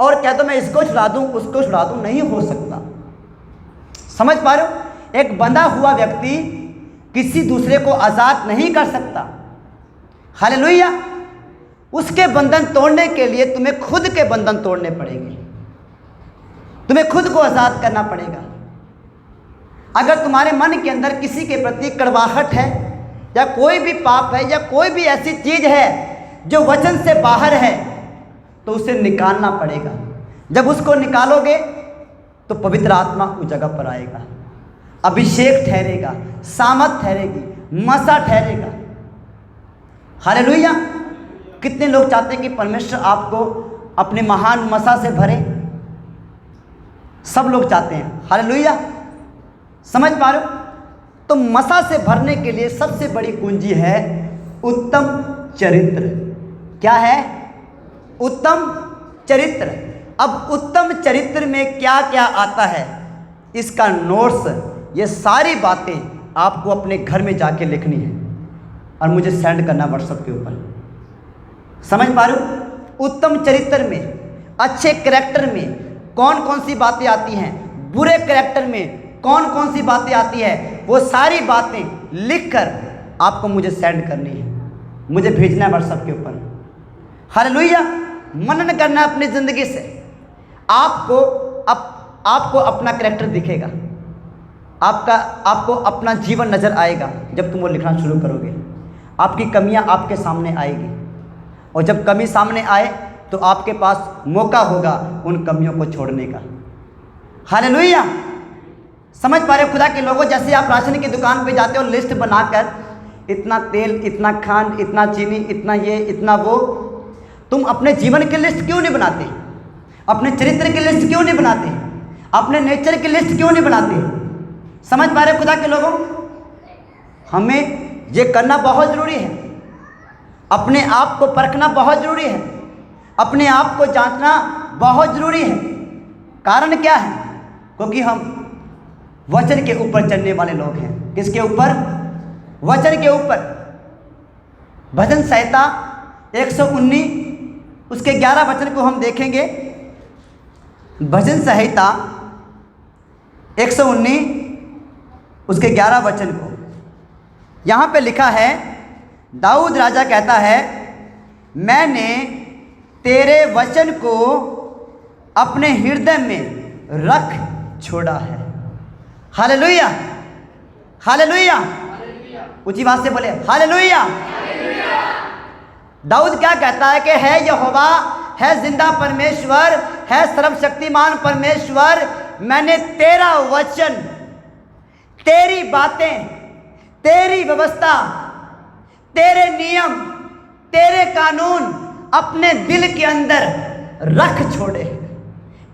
और कह दो मैं इसको छुड़ा दूं, उसको छुड़ा दूं, नहीं हो सकता। समझ पा रहे हो? एक बंधा हुआ व्यक्ति किसी दूसरे को आज़ाद नहीं कर सकता। हालेलुया। उसके बंधन तोड़ने के लिए तुम्हें खुद के बंधन तोड़ने पड़ेंगे, तुम्हें खुद को आज़ाद करना पड़ेगा। अगर तुम्हारे मन के अंदर किसी के प्रति कड़वाहट है, या कोई भी पाप है, या कोई भी ऐसी चीज़ है जो वचन से बाहर है, तो उसे निकालना पड़ेगा। जब उसको निकालोगे तो पवित्र आत्मा उस जगह पर आएगा, अभिषेक ठहरेगा, सामर्थ ठहरेगी, मसा ठहरेगा। हालेलुया। कितने लोग चाहते हैं कि परमेश्वर आपको अपने महान मसा से भरे? सब लोग चाहते हैं। हालेलुया। समझ पा रहे हो? तो मसा से भरने के लिए सबसे बड़ी कुंजी है उत्तम चरित्र। क्या है? उत्तम चरित्र। अब उत्तम चरित्र में क्या क्या आता है, इसका नोट्स, ये सारी बातें आपको अपने घर में जाके लिखनी है और मुझे सेंड करना व्हाट्सएप के ऊपर। समझ पा रहे हो? उत्तम चरित्र में, अच्छे कैरेक्टर में कौन कौन सी बातें आती हैं, बुरे कैरेक्टर में कौन कौन सी बातें आती है, वो सारी बातें लिखकर आपको मुझे सेंड करनी है, मुझे भेजना है व्हाट्सएप के ऊपर। हालेलुया। मनन करना अपनी ज़िंदगी से। आपको अपना कैरेक्टर दिखेगा, आपको अपना जीवन नज़र आएगा जब तुम वो लिखना शुरू करोगे। आपकी कमियां आपके सामने आएगी, और जब कमी सामने आए तो आपके पास मौका होगा उन कमियों को छोड़ने का। हालेलुया। समझ पा रहे हो खुदा के लोगों? जैसे आप राशन की दुकान पे जाते हो, लिस्ट बनाकर, इतना तेल, इतना खांड, इतना चीनी, इतना ये, इतना वो, तुम अपने जीवन की लिस्ट क्यों नहीं बनाते? अपने चरित्र की लिस्ट क्यों नहीं बनाते? अपने नेचर की लिस्ट क्यों नहीं बनाते? समझ पा रहे हो खुदा के लोगों? हमें ये करना बहुत ज़रूरी है। अपने आप को परखना बहुत ज़रूरी है, अपने आप को जांचना बहुत ज़रूरी है। कारण क्या है? क्योंकि हम वचन के ऊपर चलने वाले लोग हैं। किसके ऊपर? वचन के ऊपर। भजन संहिता 119 उसके 11 वचन को हम देखेंगे। भजन संहिता 119 उसके 11 वचन को यहाँ पे लिखा है, दाऊद राजा कहता है, मैंने तेरे वचन को अपने हृदय में रख छोड़ा है। हालेलुया। हालेलुया। ऊंची आवाज से बोले हालेलुया। दाऊद क्या कहता है कि है यहोवा, है जिंदा परमेश्वर, है सर्वशक्तिमान परमेश्वर, मैंने तेरा वचन, तेरी बातें, तेरी व्यवस्था, तेरे नियम, तेरे कानून अपने दिल के अंदर रख छोड़े।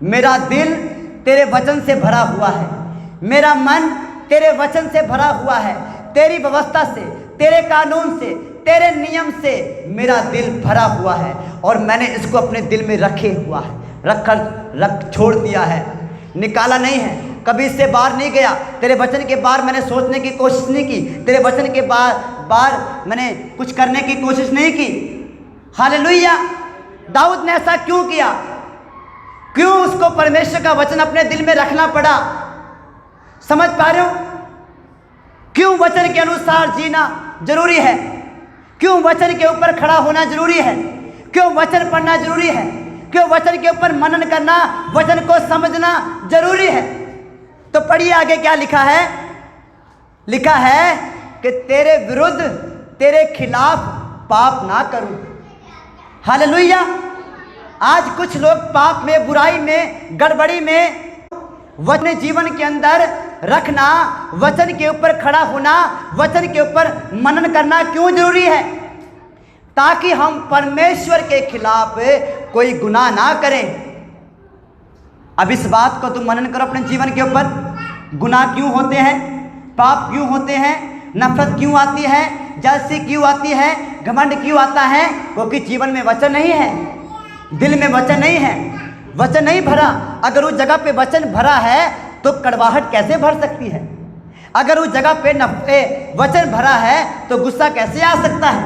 मेरा दिल तेरे वचन से भरा हुआ है, मेरा मन तेरे वचन से भरा हुआ है, तेरी व्यवस्था से, तेरे कानून से, तेरे नियम से मेरा दिल भरा हुआ है, और मैंने इसको अपने दिल में रखे हुआ है, रख छोड़ दिया है, निकाला नहीं है, कभी इससे बाहर नहीं गया। तेरे वचन के बाहर मैंने सोचने की कोशिश नहीं की, तेरे वचन के बाहर मैंने कुछ करने की कोशिश नहीं की। हालेलुया। दाऊद ने ऐसा क्यों किया? क्यों उसको परमेश्वर का वचन अपने दिल में रखना पड़ा? समझ पा रहे हो? क्यों वचन के अनुसार जीना जरूरी है? क्यों वचन के ऊपर खड़ा होना जरूरी है? क्यों वचन पढ़ना जरूरी है? क्यों वचन के ऊपर मनन करना, वचन को समझना जरूरी है? तो पढ़िए आगे क्या लिखा है। लिखा है कि तेरे विरुद्ध, तेरे खिलाफ पाप ना करूं। हालेलुया। आज कुछ लोग पाप में, बुराई में, गड़बड़ी में, वचन जीवन के अंदर रखना, वचन के ऊपर खड़ा होना, वचन के ऊपर मनन करना क्यों जरूरी है? ताकि हम परमेश्वर के खिलाफ कोई गुनाह ना करें। अब इस बात को तुम मनन करो अपने जीवन के ऊपर। गुनाह क्यों होते हैं? पाप क्यों होते हैं? नफरत क्यों आती है? जलसी क्यों आती है? घमंड क्यों आता है? क्योंकि जीवन में वचन नहीं है, दिल में वचन नहीं है, वचन नहीं भरा। अगर उस जगह पे वचन भरा है तो कड़वाहट कैसे भर सकती है? अगर उस जगह पे वचन भरा है तो गुस्सा कैसे आ सकता है?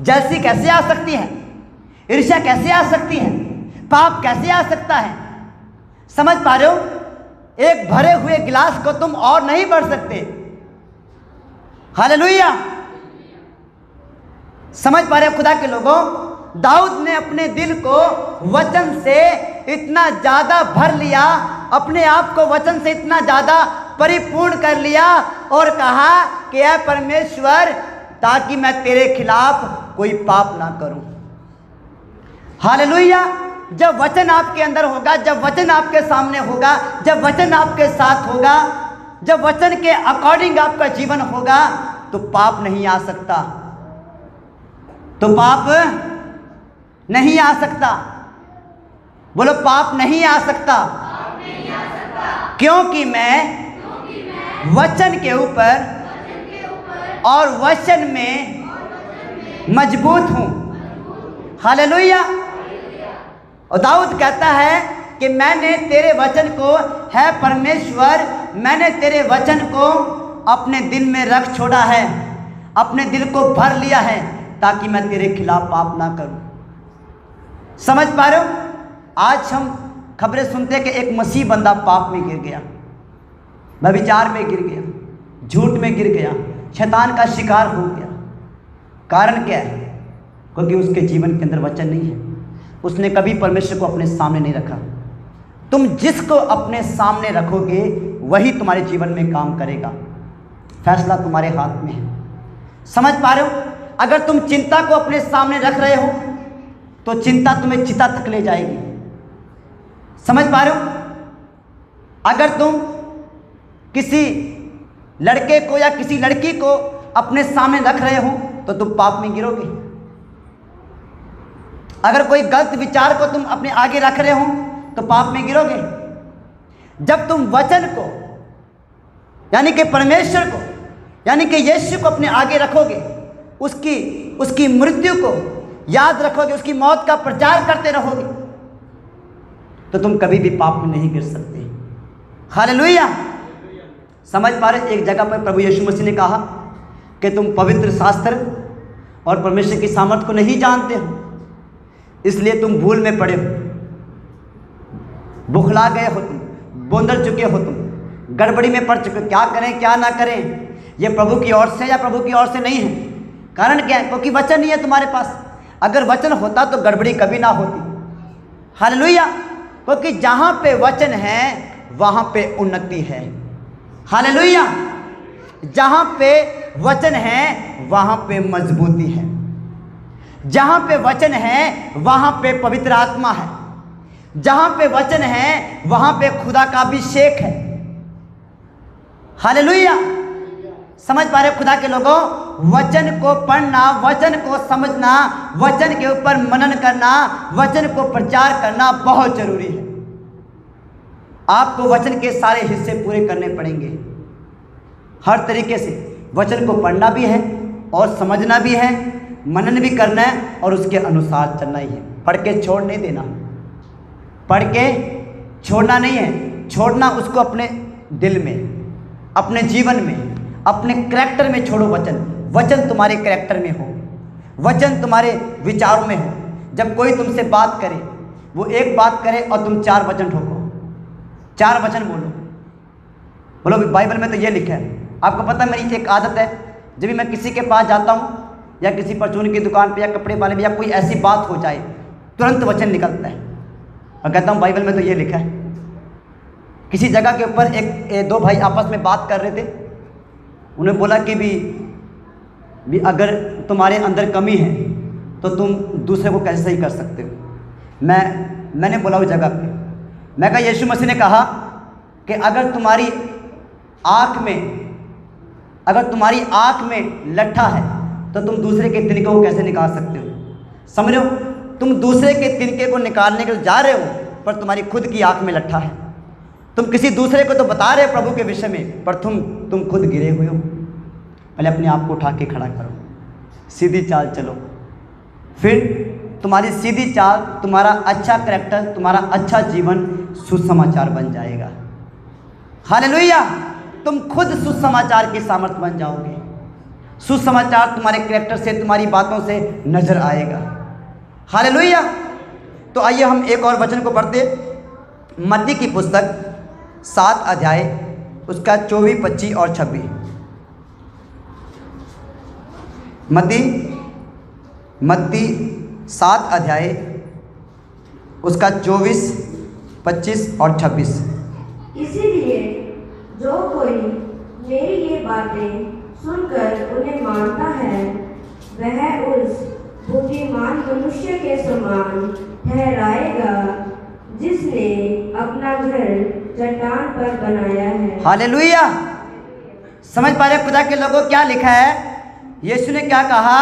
जलसी कैसे आ सकती है? ईर्ष्या कैसे आ सकती है? पाप कैसे आ सकता है? समझ पा रहे हो? एक भरे हुए गिलास को तुम और नहीं भर सकते। हालेलुया। समझ पा रहे हो खुदा के लोगों? दाऊद ने अपने दिल को वचन से इतना ज्यादा भर लिया, अपने आप को वचन से इतना ज्यादा परिपूर्ण कर लिया और कहा कि ऐ परमेश्वर, ताकि मैं तेरे खिलाफ कोई पाप ना करूं। हालेलुया। जब वचन आपके अंदर होगा, जब वचन आपके सामने होगा, जब वचन आपके साथ होगा, जब वचन के अकॉर्डिंग आपका जीवन होगा, तो पाप नहीं आ सकता। तो पाप नहीं आ सकता। बोलो, पाप नहीं आ सकता। क्योंकि मैं वचन के ऊपर और वचन में मजबूत हूं। हालेलुया। और दाऊद कहता है कि मैंने तेरे वचन को, है परमेश्वर, मैंने तेरे वचन को अपने दिल में रख छोड़ा है, अपने दिल को भर लिया है, ताकि मैं तेरे खिलाफ पाप ना करूं। समझ पा रहे हो? आज हम खबरें सुनते हैं कि एक मसीह बंदा पाप में गिर गया, व्यभिचार में गिर गया, झूठ में गिर गया, शैतान का शिकार हो गया। कारण क्या है? क्योंकि उसके जीवन के अंदर वचन नहीं है। उसने कभी परमेश्वर को अपने सामने नहीं रखा। तुम जिसको अपने सामने रखोगे वही तुम्हारे जीवन में काम करेगा। फैसला तुम्हारे हाथ में है। समझ पा रहे हो? अगर तुम चिंता को अपने सामने रख रहे हो तो चिंता तुम्हें चिता तक ले जाएगी। समझ पा रहे हो? अगर तुम किसी लड़के को या किसी लड़की को अपने सामने रख रहे हो तो तुम पाप में गिरोगे। अगर कोई गलत विचार को तुम अपने आगे रख रहे हो तो पाप में गिरोगे। जब तुम वचन को, यानी कि परमेश्वर को, यानी कि यीशु को अपने आगे रखोगे, उसकी मृत्यु को याद रखोगे, उसकी मौत का प्रचार करते रहोगे, तो तुम कभी भी पाप में नहीं गिर सकते। हालेलुया। समझ पा रहे? एक जगह पर प्रभु यीशु मसीह ने कहा कि तुम पवित्र शास्त्र और परमेश्वर की सामर्थ को नहीं जानते हो, इसलिए तुम भूल में पड़े हो, बुखला गए हो, तुम बोंदर चुके हो, तुम गड़बड़ी में पड़ चुके हो। क्या करें क्या ना करें, ये प्रभु की ओर से या प्रभु की ओर से नहीं है। कारण क्या है? क्योंकि वचन नहीं है तुम्हारे पास। अगर वचन होता तो गड़बड़ी कभी ना होती। हालेलुया। क्योंकि जहां पे वचन है वहां पे उन्नति है। हालेलुया। जहां पे वचन है वहां पे मजबूती है। जहां पे वचन है वहां पे पवित्र आत्मा है। जहां पे वचन है वहां पे खुदा का अभिषेक है। हालेलुया। समझ पा रहे हो खुदा के लोगों? वचन को पढ़ना, वचन को समझना, वचन के ऊपर मनन करना, वचन को प्रचार करना बहुत जरूरी है। आपको वचन के सारे हिस्से पूरे करने पड़ेंगे। हर तरीके से वचन को पढ़ना भी है और समझना भी है, मनन भी करना है और उसके अनुसार चलना ही है। पढ़ के छोड़ नहीं देना, पढ़ के छोड़ना नहीं है। छोड़ना उसको अपने दिल में, अपने जीवन में, अपने करैक्टर में छोड़ो। वचन तुम्हारे करैक्टर में हो, वचन तुम्हारे विचारों में हो। जब कोई तुमसे बात करे, वो एक बात करे और तुम 4 वचन ठोको, 4 वचन बोलो। बोलो बाइबल में तो ये लिखा है। आपको पता है मेरी एक आदत है, जब भी मैं किसी के पास जाता हूँ या किसी परचून की दुकान पे या कपड़े वाले पे या कोई ऐसी बात हो जाए, तुरंत वचन निकलता है और कहता हूँ बाइबल में तो ये लिखा है। किसी जगह के ऊपर एक 2 भाई आपस में बात कर रहे थे। उन्हें बोला कि भी अगर तुम्हारे अंदर कमी है तो तुम दूसरे को कैसे सही कर सकते हो। मैंने बोला उस जगह पे, मैं कहा यीशु मसीह ने कहा कि अगर तुम्हारी आँख में लट्ठा है तो तुम दूसरे के तिनके को कैसे निकाल सकते हो। समझ रहे हो, तुम दूसरे के तिनके को निकालने के लिए जा रहे हो पर तुम्हारी खुद की आँख में लट्ठा है। तुम किसी दूसरे को तो बता रहे हो प्रभु के विषय में, पर तुम खुद गिरे हुए हो। पहले अपने आप को उठा के खड़ा करो, सीधी चाल चलो, फिर तुम्हारी सीधी चाल, तुम्हारा अच्छा करैक्टर, तुम्हारा अच्छा जीवन सुसमाचार बन जाएगा। हालेलुया। तुम खुद सुसमाचार के सामर्थ्य बन जाओगे। सुसमाचार तुम्हारे करैक्टर से, तुम्हारी बातों से नजर आएगा। हालेलुया। तो आइए हम एक और वचन को पढ़ते। मत्ती की पुस्तक 7 अध्याय उसका 24, 25 और 26। मत्ती 7 अध्याय उसका 24, 25 और 26। इसीलिए जो कोई मेरी ये बातें सुनकर उन्हें मानता है वह उस बुद्धिमान मनुष्य के समान ठहराएगा जिसने अपना घर चट्टान पर बनाया है। हालेलुया। समझ पा रहे खुदा के लोगों क्या लिखा है? यीशु ने क्या कहा?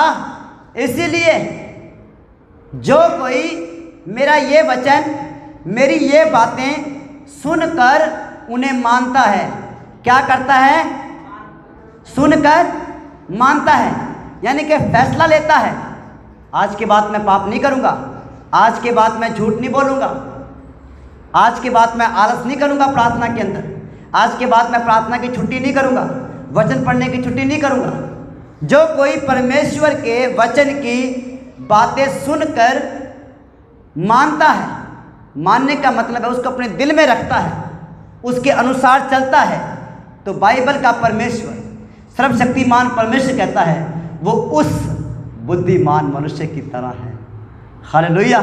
इसीलिए जो कोई मेरा ये वचन, मेरी ये बातें सुनकर उन्हें मानता है, क्या करता है? सुनकर मानता है, यानी कि फैसला लेता है। आज के बाद मैं पाप नहीं करूँगा, आज के बाद मैं झूठ नहीं बोलूँगा, आज के बाद मैं आलस नहीं करूँगा प्रार्थना के अंदर, आज के बाद मैं प्रार्थना की छुट्टी नहीं करूँगा, वचन पढ़ने की छुट्टी नहीं करूँगा। जो कोई परमेश्वर के वचन की बातें सुनकर मानता है, मानने का मतलब है उसको अपने दिल में रखता है, उसके अनुसार चलता है, तो बाइबल का परमेश्वर, सर्वशक्तिमान परमेश्वर कहता है वो उस बुद्धिमान मनुष्य की तरह है। हालेलुया।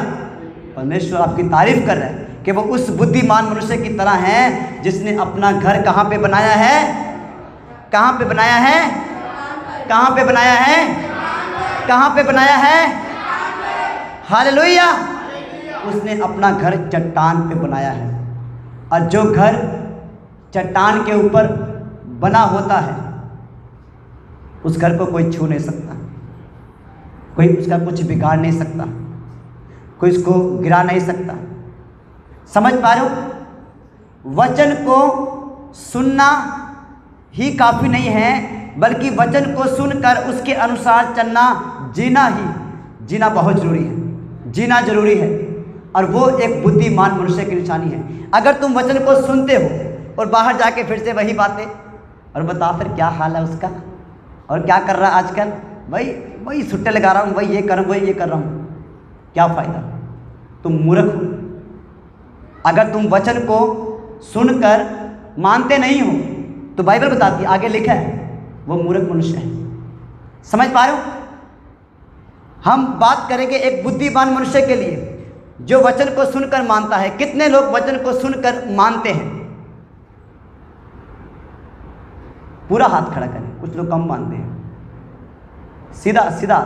परमेश्वर आपकी तारीफ कर रहा है कि वो उस बुद्धिमान मनुष्य की तरह है जिसने अपना घर कहाँ पे बनाया है? कहाँ पे बनाया है? कहाँ पे बनाया है? कहाँ पे बनाया है? हालेलुया। उसने अपना घर चट्टान पे बनाया है, और जो घर चट्टान के ऊपर बना होता है उस घर को कोई छू नहीं सकता, कोई उसका कुछ बिगाड़ नहीं सकता, कोई उसको गिरा नहीं सकता। समझ पा रहे हो? वचन को सुनना ही काफ़ी नहीं है, बल्कि वचन को सुनकर उसके अनुसार चलना, जीना बहुत ज़रूरी है, जीना ज़रूरी है। और वो एक बुद्धिमान मनुष्य की निशानी है। अगर तुम वचन को सुनते हो और बाहर जाके फिर से वही बातें, और बता फिर क्या हाल है उसका, और क्या कर रहा है आजकल, वही सुट्टे लगा रहा हूँ, वही ये कर रहा हूँ, वही ये कर रहा हूँ, क्या फ़ायदा? तुम मूर्ख हो। अगर तुम वचन को सुनकर मानते नहीं हो तो बाइबल बताती है, आगे लिखा है वो मूर्ख मनुष्य है। समझ पा रहे हो? हम बात करेंगे एक बुद्धिमान मनुष्य के लिए जो वचन को सुनकर मानता है। कितने लोग वचन को सुनकर मानते हैं? पूरा हाथ खड़ा करें। कुछ लोग कम मानते हैं। सीधा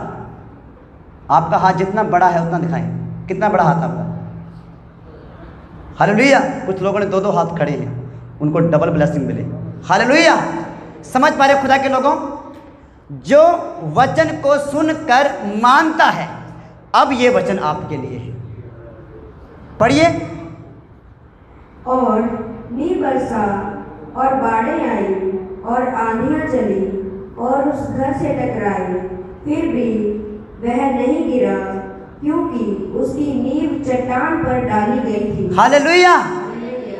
आपका हाथ जितना बड़ा है उतना दिखाएं। कितना बड़ा हाथ आपका? हालेलुया। कुछ लोगों ने 2-2 हाथ खड़े हैं, उनको डबल ब्लेसिंग मिले। हालेलुया। समझ पा रहे खुदा के लोगों? जो वचन को सुनकर मानता है। अब ये वचन आपके लिए है, पढ़िए। और नी बरसा और बाढ़ें आई और आंधियां चली और उस घर से टकराई, फिर भी वह नहीं गिरा क्योंकि उसकी नींव चट्टान पर डाली गई थी। हालेलुया।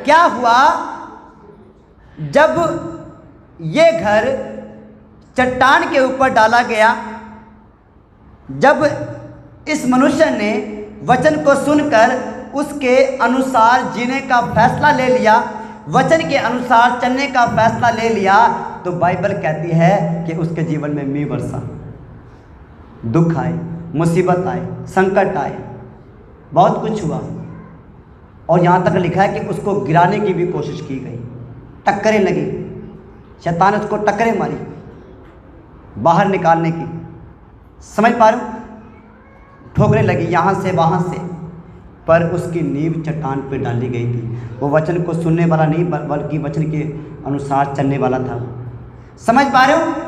क्या हुआ? जब ये घर चट्टान के ऊपर डाला गया, जब इस मनुष्य ने वचन को सुनकर उसके अनुसार जीने का फैसला ले लिया, वचन के अनुसार चलने का फैसला ले लिया, तो बाइबल कहती है कि उसके जीवन में मींह बरसा, दुख आए, मुसीबत आए, संकट आए, बहुत कुछ हुआ। और यहाँ तक लिखा है कि उसको गिराने की भी कोशिश की गई, टक्करें लगी, शैतान उसको टक्करें मारी बाहर निकालने की। समझ पा रहे हो? ठोकरें लगी यहाँ से वहाँ से, पर उसकी नींव चट्टान पर डाली गई थी। वो वचन को सुनने वाला नहीं बल्कि वचन के अनुसार चलने वाला था। समझ पा रहे हो?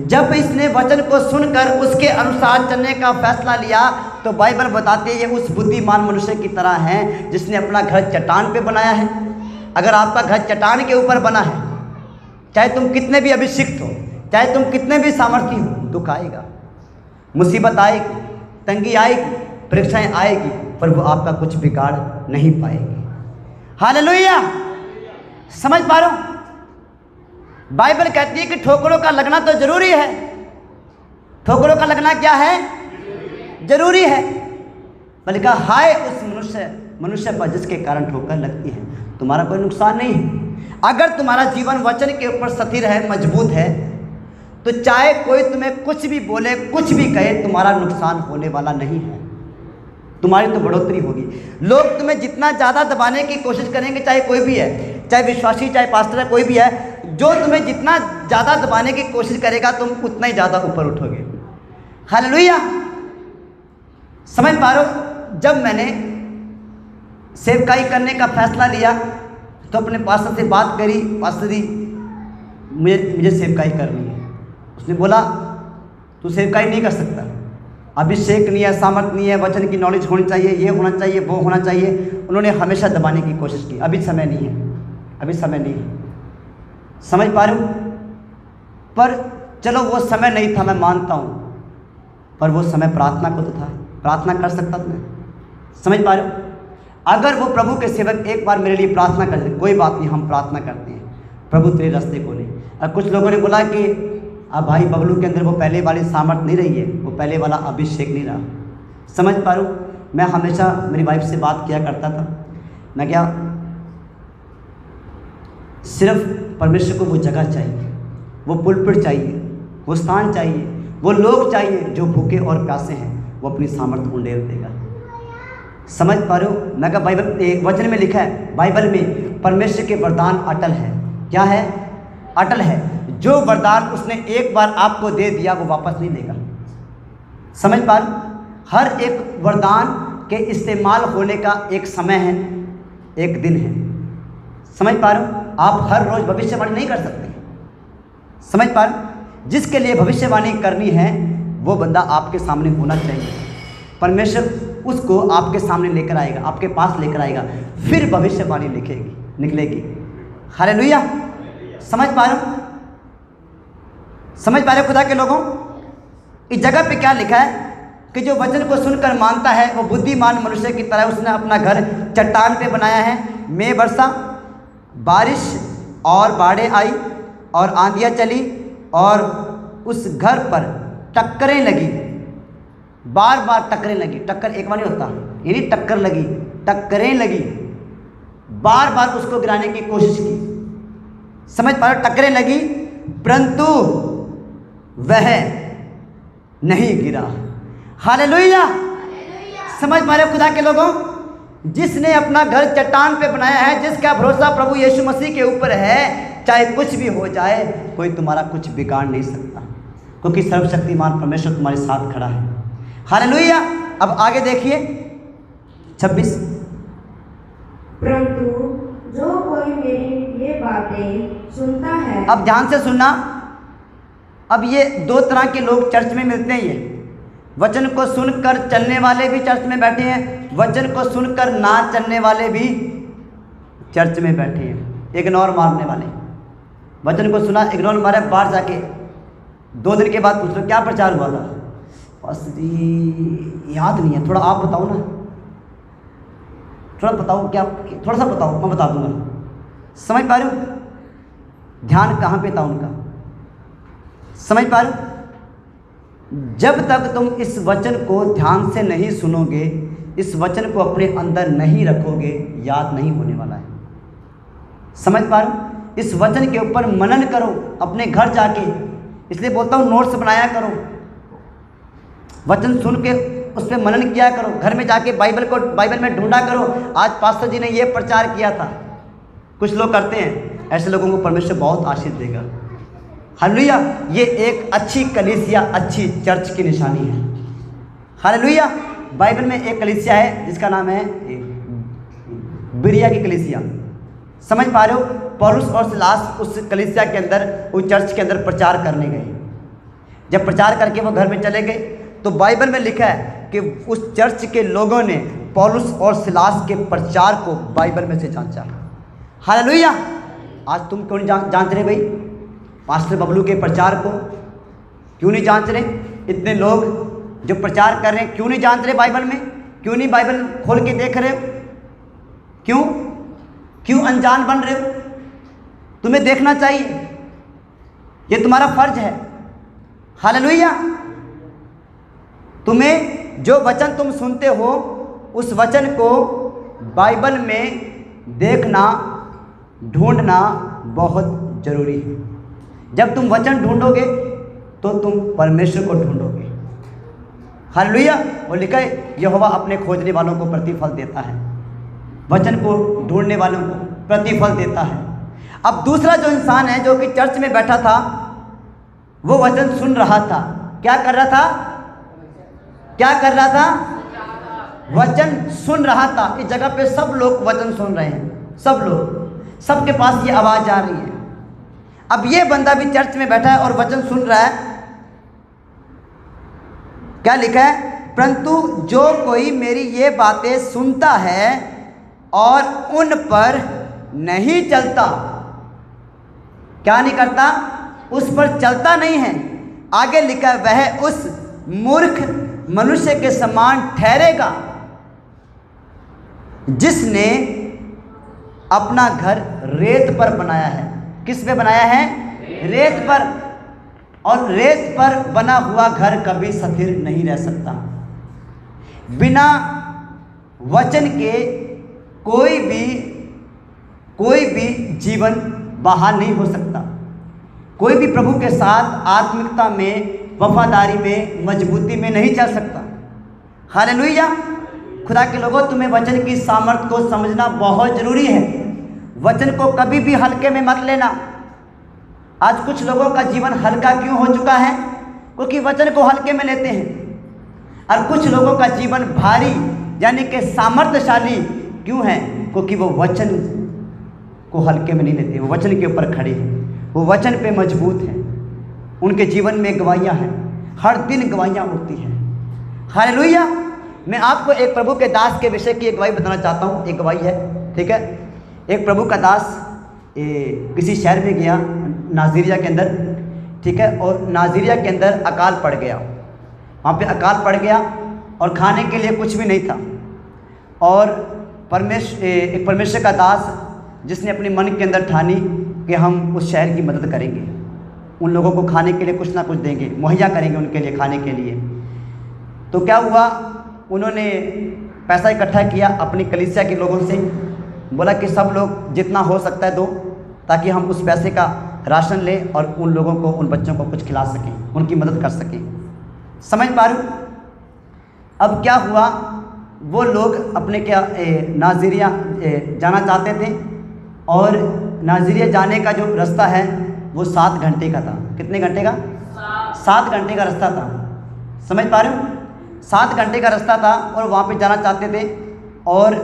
जब इसने वचन को सुनकर उसके अनुसार चलने का फैसला लिया, तो बाइबल बताती है ये उस बुद्धिमान मनुष्य की तरह है जिसने अपना घर चट्टान पे बनाया है। अगर आपका घर चट्टान के ऊपर बना है, चाहे तुम कितने भी अभिषिक्त हो, चाहे तुम कितने भी सामर्थी हो, दुख आएगा, मुसीबत आएगी, तंगी आएगी, परीक्षाएं आएगी, पर वो आपका कुछ बिगाड़ नहीं पाएगी। हालेलुया! समझ पा रहे हो? बाइबल कहती है कि ठोकरों का लगना तो जरूरी है। ठोकरों का लगना क्या है? जरूरी है। बल्कि कहा हाय उस मनुष्य पर जिसके कारण ठोकर लगती है। तुम्हारा कोई नुकसान नहीं है। अगर तुम्हारा जीवन वचन के ऊपर स्थिर है, मजबूत है, तो चाहे कोई तुम्हें कुछ भी बोले, कुछ भी कहे, तुम्हारा नुकसान होने वाला नहीं है। तुम्हारी तो बढ़ोतरी होगी। लोग तुम्हें जितना ज़्यादा दबाने की कोशिश करेंगे, चाहे कोई भी है, चाहे विश्वासी, चाहे पास्टर है, कोई भी है, जो तुम्हें जितना ज़्यादा दबाने की कोशिश करेगा, तुम उतना ही ज़्यादा ऊपर उठोगे। हालेलुया! समझ पा रहे हो? जब मैंने सेवकाई करने का फैसला लिया, तो अपने पास्टर से बात करी, पास्टर जी मुझे सेवकाई करनी है। उसने बोला तू सेवकाई नहीं कर सकता, अभिषेक नहीं है, सामर्थ नहीं है, वचन की नॉलेज होनी चाहिए, ये होना चाहिए, वो होना चाहिए। उन्होंने हमेशा दबाने की कोशिश की। अभी समय नहीं है, अभी समय नहीं है। समझ पा रहे हो? पर चलो वो समय नहीं था, मैं मानता हूँ, पर वो समय प्रार्थना को तो था, प्रार्थना कर सकता था मैं। समझ पा रहे हो? अगर वो प्रभु के सेवक एक बार मेरे लिए प्रार्थना कर दे, कोई बात नहीं, हम प्रार्थना करते हैं, प्रभु तेरे रास्ते खोले। और कुछ लोगों ने बोला कि अब भाई बबलू के अंदर वो पहले वाली सामर्थ नहीं रही है, वो पहले वाला अभिषेक नहीं रहा। समझ पा रहे हो? मैं हमेशा मेरी वाइफ से बात किया करता था, मैं क्या सिर्फ परमेश्वर को वो जगह चाहिए, वो पुलपिट चाहिए, वो स्थान चाहिए, वो लोग चाहिए जो भूखे और प्यासे हैं, वो अपनी सामर्थ उंडेल देगा। समझ पा रहे हो? मैं कहा बाइबल वचन में लिखा है, बाइबल में परमेश्वर के वरदान अटल है। क्या है? अटल है। जो वरदान उसने एक बार आपको दे दिया वो वापस नहीं देगा। समझ पा रहे? हर एक वरदान के इस्तेमाल होने का एक समय है, एक दिन है। समझ पा रहे हो? आप हर रोज़ भविष्यवाणी नहीं कर सकते। समझ पा रहे? जिसके लिए भविष्यवाणी करनी है वो बंदा आपके सामने होना चाहिए। परमेश्वर उसको आपके सामने लेकर आएगा, आपके पास लेकर आएगा, फिर भविष्यवाणी निकलेगी। हालेलुया! समझ पा रहे हो? समझ पा रहे हो खुदा के लोगों? इस जगह पे क्या लिखा है कि जो वचन को सुनकर मानता है वो बुद्धिमान मनुष्य की तरह, उसने अपना घर चट्टान पे बनाया है। मेघ बरसा, बारिश और बाढ़ें आई और आंधियाँ चली और उस घर पर टक्करें लगी, बार बार टक्करें लगी। टक्कर एक बार नहीं होता, यानी टक्कर लगी, टक्करें लगी, बार बार उसको गिराने की कोशिश की। समझ पा रहे? टक्करें लगी परंतु वह नहीं गिरा। हालेलुया! समझ पा रहे खुदा के लोगों? जिसने अपना घर चट्टान पे बनाया है, जिसका भरोसा प्रभु यीशु मसीह के ऊपर है, चाहे कुछ भी हो जाए, कोई तुम्हारा कुछ बिगाड़ नहीं सकता, क्योंकि सर्वशक्तिमान परमेश्वर तुम्हारे साथ खड़ा है। हालेलुया! अब आगे देखिए 26। परंतु जो कोई मेरी ये बातें सुनता है। अब ध्यान से सुनना। अब ये दो तरह के लोग चर्च में मिलते हैं। ये वचन को सुनकर चलने वाले भी चर्च में बैठे हैं, वचन को सुनकर ना चलने वाले भी चर्च में बैठे हैं। इग्नोर मारने वाले, वचन को सुना, इग्नोर मारे, बाहर जाके 2 दिन के बाद पूछ लो क्या प्रचार हुआ था? पास्टर जी याद नहीं है, थोड़ा आप बताओ ना, थोड़ा बताओ, क्या थोड़ा सा बताओ, मैं बता दूंगा। समझ पा रहे हो? ध्यान कहाँ पे था उनका? समझ पा रहे हो? जब तक तुम इस वचन को ध्यान से नहीं सुनोगे, इस वचन को अपने अंदर नहीं रखोगे याद नहीं होने वाला है। समझ पा रहे हो? इस वचन के ऊपर मनन करो अपने घर जाके। इसलिए बोलता हूँ नोट्स बनाया करो, वचन सुन के उस पर मनन किया करो। घर में जाके बाइबल में ढूंढा करो, आज पास्टर जी ने ये प्रचार किया था। कुछ लोग करते हैं, ऐसे लोगों को परमेश्वर बहुत आशीष देगा। हालेलुया। ये एक अच्छी कलीसिया, अच्छी चर्च की निशानी है। हालेलुया। बाइबल में एक कलीसिया है जिसका नाम है बिरिया की कलीसिया। समझ पा रहे हो? पौलुस और सिलास उस कलीसिया के अंदर, उस चर्च के अंदर प्रचार करने गए। जब प्रचार करके वो घर में चले गए तो बाइबल में लिखा है कि उस चर्च के लोगों ने पौलुस और सिलास के प्रचार को बाइबल में से जांचा। हालेलुया। आज तुम क्यों नहीं जांच रहे भाई पास्टर बबलू के प्रचार को? क्यों नहीं जांच रहे? इतने लोग जो प्रचार कर रहे हैं क्यों नहीं जांच रहे बाइबल में? क्यों नहीं बाइबल खोल के देख रहे हो? क्यों अनजान बन रहे हो? तुम्हें देखना चाहिए, ये तुम्हारा फर्ज है। हालेलुया। तुम्हें जो वचन तुम सुनते हो उस वचन को बाइबल में देखना, ढूंढना बहुत जरूरी है। जब तुम वचन ढूंढोगे तो तुम परमेश्वर को ढूंढोगे। हालेलुया। और लिखा है यहोवा अपने खोजने वालों को प्रतिफल देता है, वचन को ढूंढने वालों को प्रतिफल देता है। अब दूसरा जो इंसान है जो कि चर्च में बैठा था, वो वचन सुन रहा था। क्या कर रहा था? वचन सुन रहा था। इस जगह पे सब लोग वचन सुन रहे हैं, सब लोग, सबके पास ये आवाज़ आ रही है। अब ये बंदा भी चर्च में बैठा है और वचन सुन रहा है। क्या लिखा है? परंतु जो कोई मेरी ये बातें सुनता है और उन पर नहीं चलता, क्या नहीं करता? उस पर चलता नहीं है। आगे लिखा है वह उस मूर्ख मनुष्य के समान ठहरेगा जिसने अपना घर रेत पर बनाया है। किस पे बनाया है? रेत पर। और रेत पर बना हुआ घर कभी स्थिर नहीं रह सकता। बिना वचन के कोई भी जीवन बाहर नहीं हो सकता। कोई भी प्रभु के साथ आत्मिकता में, वफादारी में, मजबूती में नहीं चल सकता। हालेलुया। खुदा के लोगों, तुम्हें वचन की सामर्थ्य को समझना बहुत ज़रूरी है। वचन को कभी भी हल्के में मत लेना। आज कुछ लोगों का जीवन हल्का क्यों हो चुका है? क्योंकि वचन को हल्के में लेते हैं। और कुछ लोगों का जीवन भारी यानी कि सामर्थ्यशाली क्यों है? क्योंकि वो वचन को हल्के में नहीं लेते, वो वचन के ऊपर खड़े हैं, वो वचन पे मजबूत हैं। उनके जीवन में गवाहियाँ हैं, हर दिन गवाहियाँ उठती हैं। हालेलुया। मैं आपको एक प्रभु के दास के विषय की एक गवाही बताना चाहता हूँ। एक गवाही है, ठीक है। एक प्रभु का दास किसी शहर में गया, नाइजीरिया के अंदर, ठीक है। और नाइजीरिया के अंदर अकाल पड़ गया। वहाँ पे अकाल पड़ गया और खाने के लिए कुछ भी नहीं था। और एक परमेश्वर का दास जिसने अपने मन के अंदर ठानी कि हम उस शहर की मदद करेंगे, उन लोगों को खाने के लिए कुछ ना कुछ देंगे, मुहैया करेंगे उनके लिए खाने के लिए। तो क्या हुआ, उन्होंने पैसा इकट्ठा किया अपनी कलीसिया के लोगों से, बोला कि सब लोग जितना हो सकता है दो, ताकि हम उस पैसे का राशन लें और उन लोगों को, उन बच्चों को कुछ खिला सकें, उनकी मदद कर सकें। समझ पा रहे हो? अब क्या हुआ, वो लोग अपने नाइजीरिया जाना चाहते थे और नाइजीरिया जाने का जो रास्ता है वो 7 घंटे का था। कितने घंटे का? 7 घंटे का रास्ता था। समझ पा रहे हो? 7 घंटे का रास्ता था और वहाँ पे जाना चाहते थे और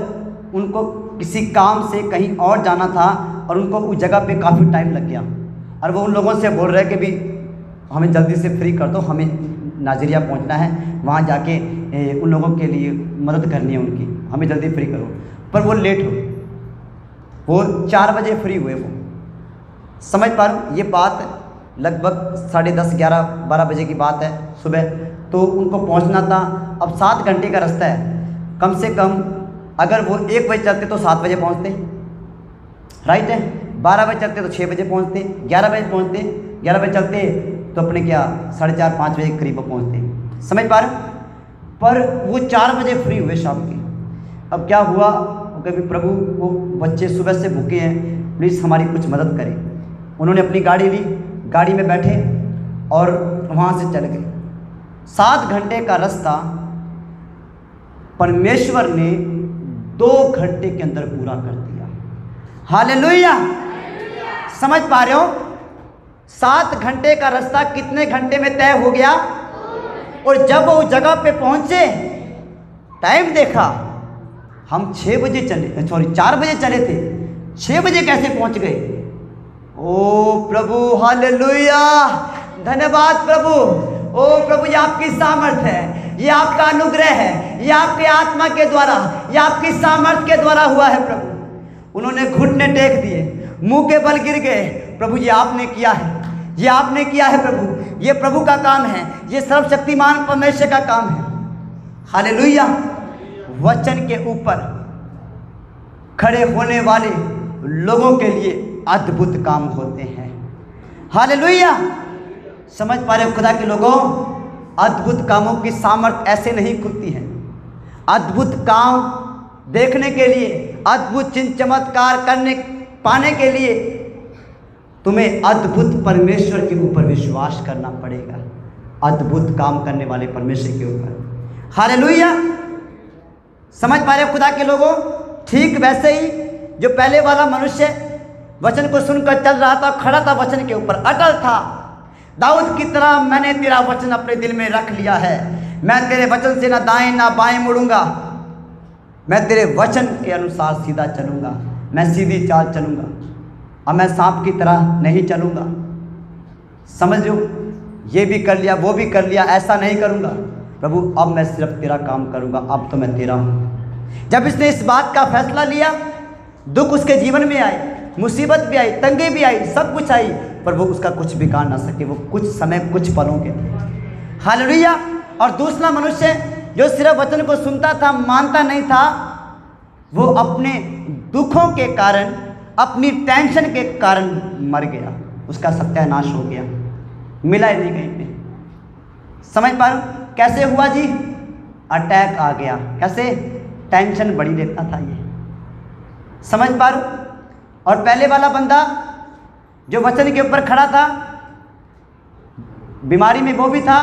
उनको किसी काम से कहीं और जाना था और उनको उस जगह पे काफ़ी टाइम लग गया। और वो उन लोगों से बोल रहे कि भी हमें जल्दी से फ्री कर दो, हमें नाइजीरिया पहुंचना है, वहाँ जाके उन लोगों के लिए मदद करनी है उनकी, हमें जल्दी फ्री करो। पर वो लेट हो, वो 4 बजे फ्री हुए वो। समझ पा रहे हो? ये बात लगभग 10:30, 11, 12 बजे की बात है सुबह। तो उनको पहुंचना था। अब 7 घंटे का रास्ता है, कम से कम अगर वो 1 बजे चलते तो 7 बजे पहुंचते, राइट है। 12 बजे चलते तो 6 बजे पहुंचते, 11 बजे पहुंचते, 11 बजे चलते तो अपने 4:30, 5 बजे के करीब पहुंचते। समझ पा रहे? पर वो 4 बजे फ्री हुए शाम के। अब क्या हुआ, कभी प्रभु वो बच्चे सुबह से भूखे हैं, प्लीज़ हमारी कुछ मदद करें। उन्होंने अपनी गाड़ी ली, गाड़ी में बैठे और वहाँ से चल गए। 7 घंटे का रास्ता परमेश्वर ने 2 घंटे के अंदर पूरा कर दिया। हालेलुया, समझ पा रहे हो? 7 घंटे का रास्ता कितने घंटे में तय हो गया? और जब वो जगह पे पहुंचे, टाइम देखा, हम 6 बजे चले, 4 बजे चले थे, 6 बजे कैसे पहुंच गए? ओ प्रभु, हालेलुया, धन्यवाद प्रभु। ओ प्रभु, ये आपकी सामर्थ है, ये आपका अनुग्रह है, ये आपके आत्मा के द्वारा, ये आपकी सामर्थ के द्वारा हुआ है प्रभु। उन्होंने घुटने टेक दिए, मुंह के बल गिर गए। प्रभु, ये आपने किया है, ये आपने किया है प्रभु, ये प्रभु का काम है, ये सर्वशक्तिमान परमेश्वर का काम है। हालेलुया। वचन के ऊपर खड़े होने वाले लोगों के लिए अद्भुत काम होते हैं। हालेलुया, समझ पा रहे हो खुदा के लोगों? अद्भुत कामों की सामर्थ ऐसे नहीं खुलती है। अद्भुत काम देखने के लिए, अद्भुत चिन्ह चमत्कार करने पाने के लिए तुम्हें अद्भुत परमेश्वर के ऊपर विश्वास करना पड़ेगा, अद्भुत काम करने वाले परमेश्वर के ऊपर। हालेलुया, समझ पा रहे हो खुदा के लोगों? ठीक वैसे ही जो पहले वाला मनुष्य वचन को सुनकर चल रहा था, खड़ा था वचन के ऊपर, अटल था। दाऊद की तरह मैंने तेरा वचन अपने दिल में रख लिया है, मैं तेरे वचन से ना दाएं ना बाएं मुड़ूंगा, मैं तेरे वचन के अनुसार सीधा चलूंगा, मैं सीधी चाल चलूंगा, और मैं सांप की तरह नहीं चलूंगा। समझ लो, ये भी कर लिया, वो भी कर लिया, ऐसा नहीं करूंगा प्रभु, अब मैं सिर्फ तेरा काम करूंगा, अब तो मैं तेरा हूं। जब इसने इस बात का फैसला लिया, दुख उसके जीवन में आए, मुसीबत भी आई, तंगी भी आई, सब कुछ आई, पर वो उसका कुछ बिगाड़ ना सके। वो कुछ समय, कुछ पलों के थे। हालेलुया। और दूसरा मनुष्य जो सिर्फ वचन को सुनता था, मानता नहीं था, वो अपने दुखों के कारण, अपनी टेंशन के कारण मर गया, उसका सत्यानाश हो गया, मिला ही नहीं कहीं पे। समझ पा रहे हो कैसे हुआ जी? अटैक आ गया। कैसे? टेंशन बड़ी लेता था ये। समझ पा रहे हो? और पहले वाला बंदा जो वचन के ऊपर खड़ा था, बीमारी में वो भी था,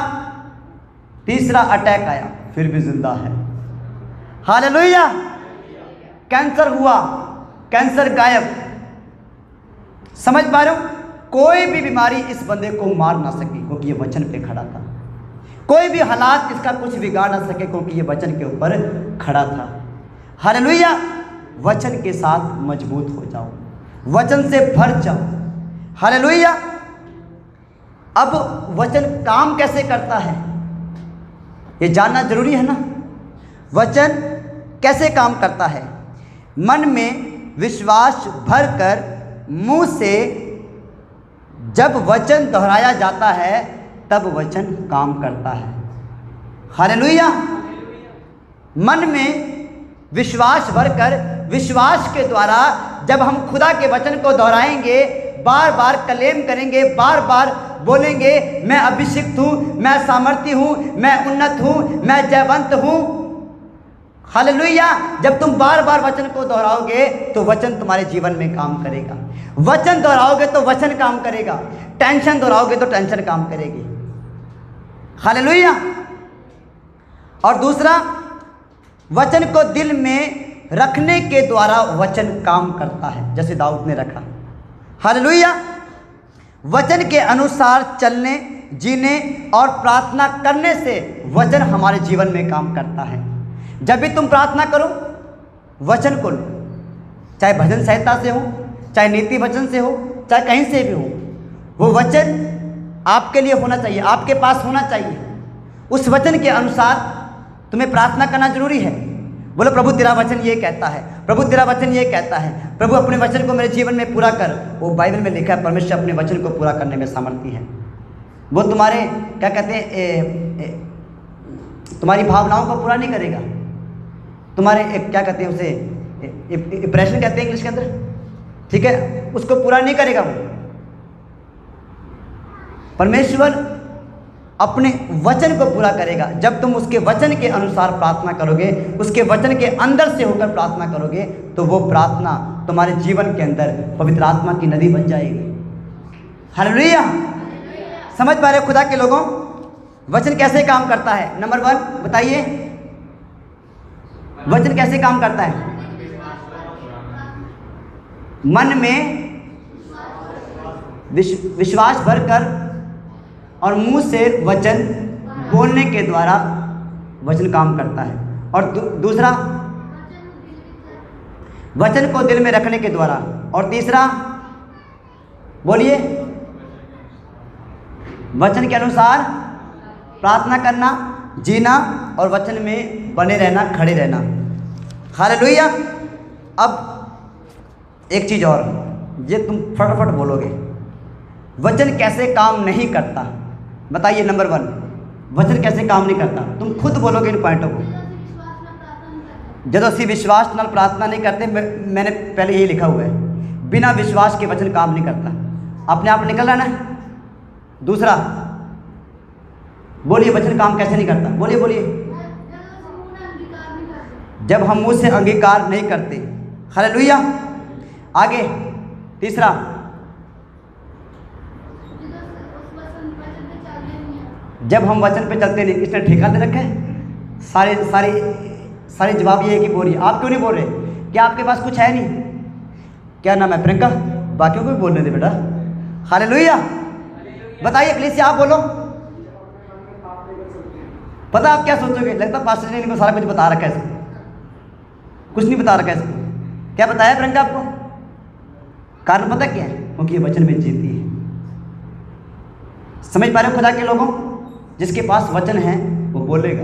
तीसरा अटैक आया, फिर भी जिंदा है। हालेलुया। कैंसर हुआ, कैंसर गायब। समझ पा रहे हो? कोई भी बीमारी इस बंदे को मार ना सकी, क्योंकि ये वचन पे खड़ा था। कोई भी हालात इसका कुछ बिगाड़ ना सके, क्योंकि ये वचन के ऊपर खड़ा था। हालेलुया। वचन के साथ मजबूत हो जाओ, वचन से भर जाओ। हालेलुया। अब वचन काम कैसे करता है ये जानना जरूरी है ना। वचन कैसे काम करता है? मन में विश्वास भरकर मुंह से जब वचन दोहराया जाता है, तब वचन काम करता है। हालेलुया। मन में विश्वास भरकर, विश्वास के द्वारा जब हम खुदा के वचन को दोहराएंगे, बार बार क्लेम करेंगे, बार बार बोलेंगे, मैं अभिषिक्त हूँ, मैं सामर्थी हूँ, मैं उन्नत हूँ, मैं जयवंत हूँ। हालेलुया। जब तुम बार बार वचन को दोहराओगे तो वचन तुम्हारे जीवन में काम करेगा। वचन दोहराओगे तो वचन काम करेगा। टेंशन दोहराओगे तो टेंशन काम करेगी। हालेलुया। और दूसरा, वचन को दिल में रखने के द्वारा वचन काम करता है, जैसे दाऊद ने रखा। हालेलुया। वचन के अनुसार चलने, जीने और प्रार्थना करने से वचन हमारे जीवन में काम करता है। जब भी तुम प्रार्थना करो, वचन को लो, चाहे भजन संहिता से हो, चाहे नीति वचन से हो, चाहे कहीं से भी हो, वो वचन आपके लिए होना चाहिए, आपके पास होना चाहिए। उस वचन के अनुसार तुम्हें प्रार्थना करना जरूरी है। बोलो, प्रभु तेरा वचन ये कहता है, प्रभु तेरा वचन ये कहता है, प्रभु अपने वचन को मेरे जीवन में पूरा कर। वो बाइबल में लिखा है, परमेश्वर अपने वचन को पूरा करने में सामर्थी है। वो तुम्हारे क्या कहते हैं, तुम्हारी भावनाओं को पूरा नहीं करेगा, तुम्हारे क्या कहते हैं उसे, इंप्रेशन कहते हैं इंग्लिश के अंदर, ठीक है, उसको पूरा नहीं करेगा वो। परमेश्वर अपने वचन को पूरा करेगा। जब तुम उसके वचन के अनुसार प्रार्थना करोगे, उसके वचन के अंदर से होकर प्रार्थना करोगे, तो वो प्रार्थना तुम्हारे जीवन के अंदर पवित्र आत्मा की नदी बन जाएगी। हालेलुया। समझ पा रहे हो खुदा के लोगों, वचन कैसे काम करता है? नंबर 1 बताइए, वचन कैसे काम करता है? मन में विश्वास भरकर और मुंह से वचन बोलने के द्वारा वचन काम करता है। और दूसरा, वचन को दिल में रखने के द्वारा। और तीसरा, बोलिए, वचन के अनुसार प्रार्थना करना, जीना और वचन में बने रहना, खड़े रहना। हालेलुया। अब एक चीज़ और, ये तुम फटाफट बोलोगे, वचन कैसे काम नहीं करता? बताइए। नंबर 1, वचन कैसे काम नहीं करता? तुम खुद बोलोगे इन पॉइंटों को। जब असी विश्वास नाल प्रार्थना नहीं करते, मैंने पहले यही लिखा हुआ है, बिना विश्वास के वचन काम नहीं करता। अपने आप निकल रहा ना। दूसरा, बोलिए, वचन काम कैसे नहीं करता? बोलिए बोलिए। जब हम मुंह से अंगीकार नहीं करते। हालेलुया। आगे, तीसरा, जब हम वचन पे चलते नहीं। इसने ठेका दे रखा है। सारे जवाब ये है कि बोलिए। आप क्यों नहीं बोल रहे? क्या आपके पास कुछ है नहीं? क्या नाम है? प्रियंका। बाकियों को भी बोलने दे बेटा। हालेलुया। बताइए कलीसिया, आप बोलो। पता आप क्या सोचोगे? लगता पास्टर ने इनको सारा कुछ बता रखा है। इसको कुछ नहीं बता रखा है। इसको क्या बताया प्रियंका आपको? कारण पता क्या है? क्योंकि ये वचन में जीती है। समझ पा रहे हो खुदा के लोगों? जिसके पास वचन है वो बोलेगा।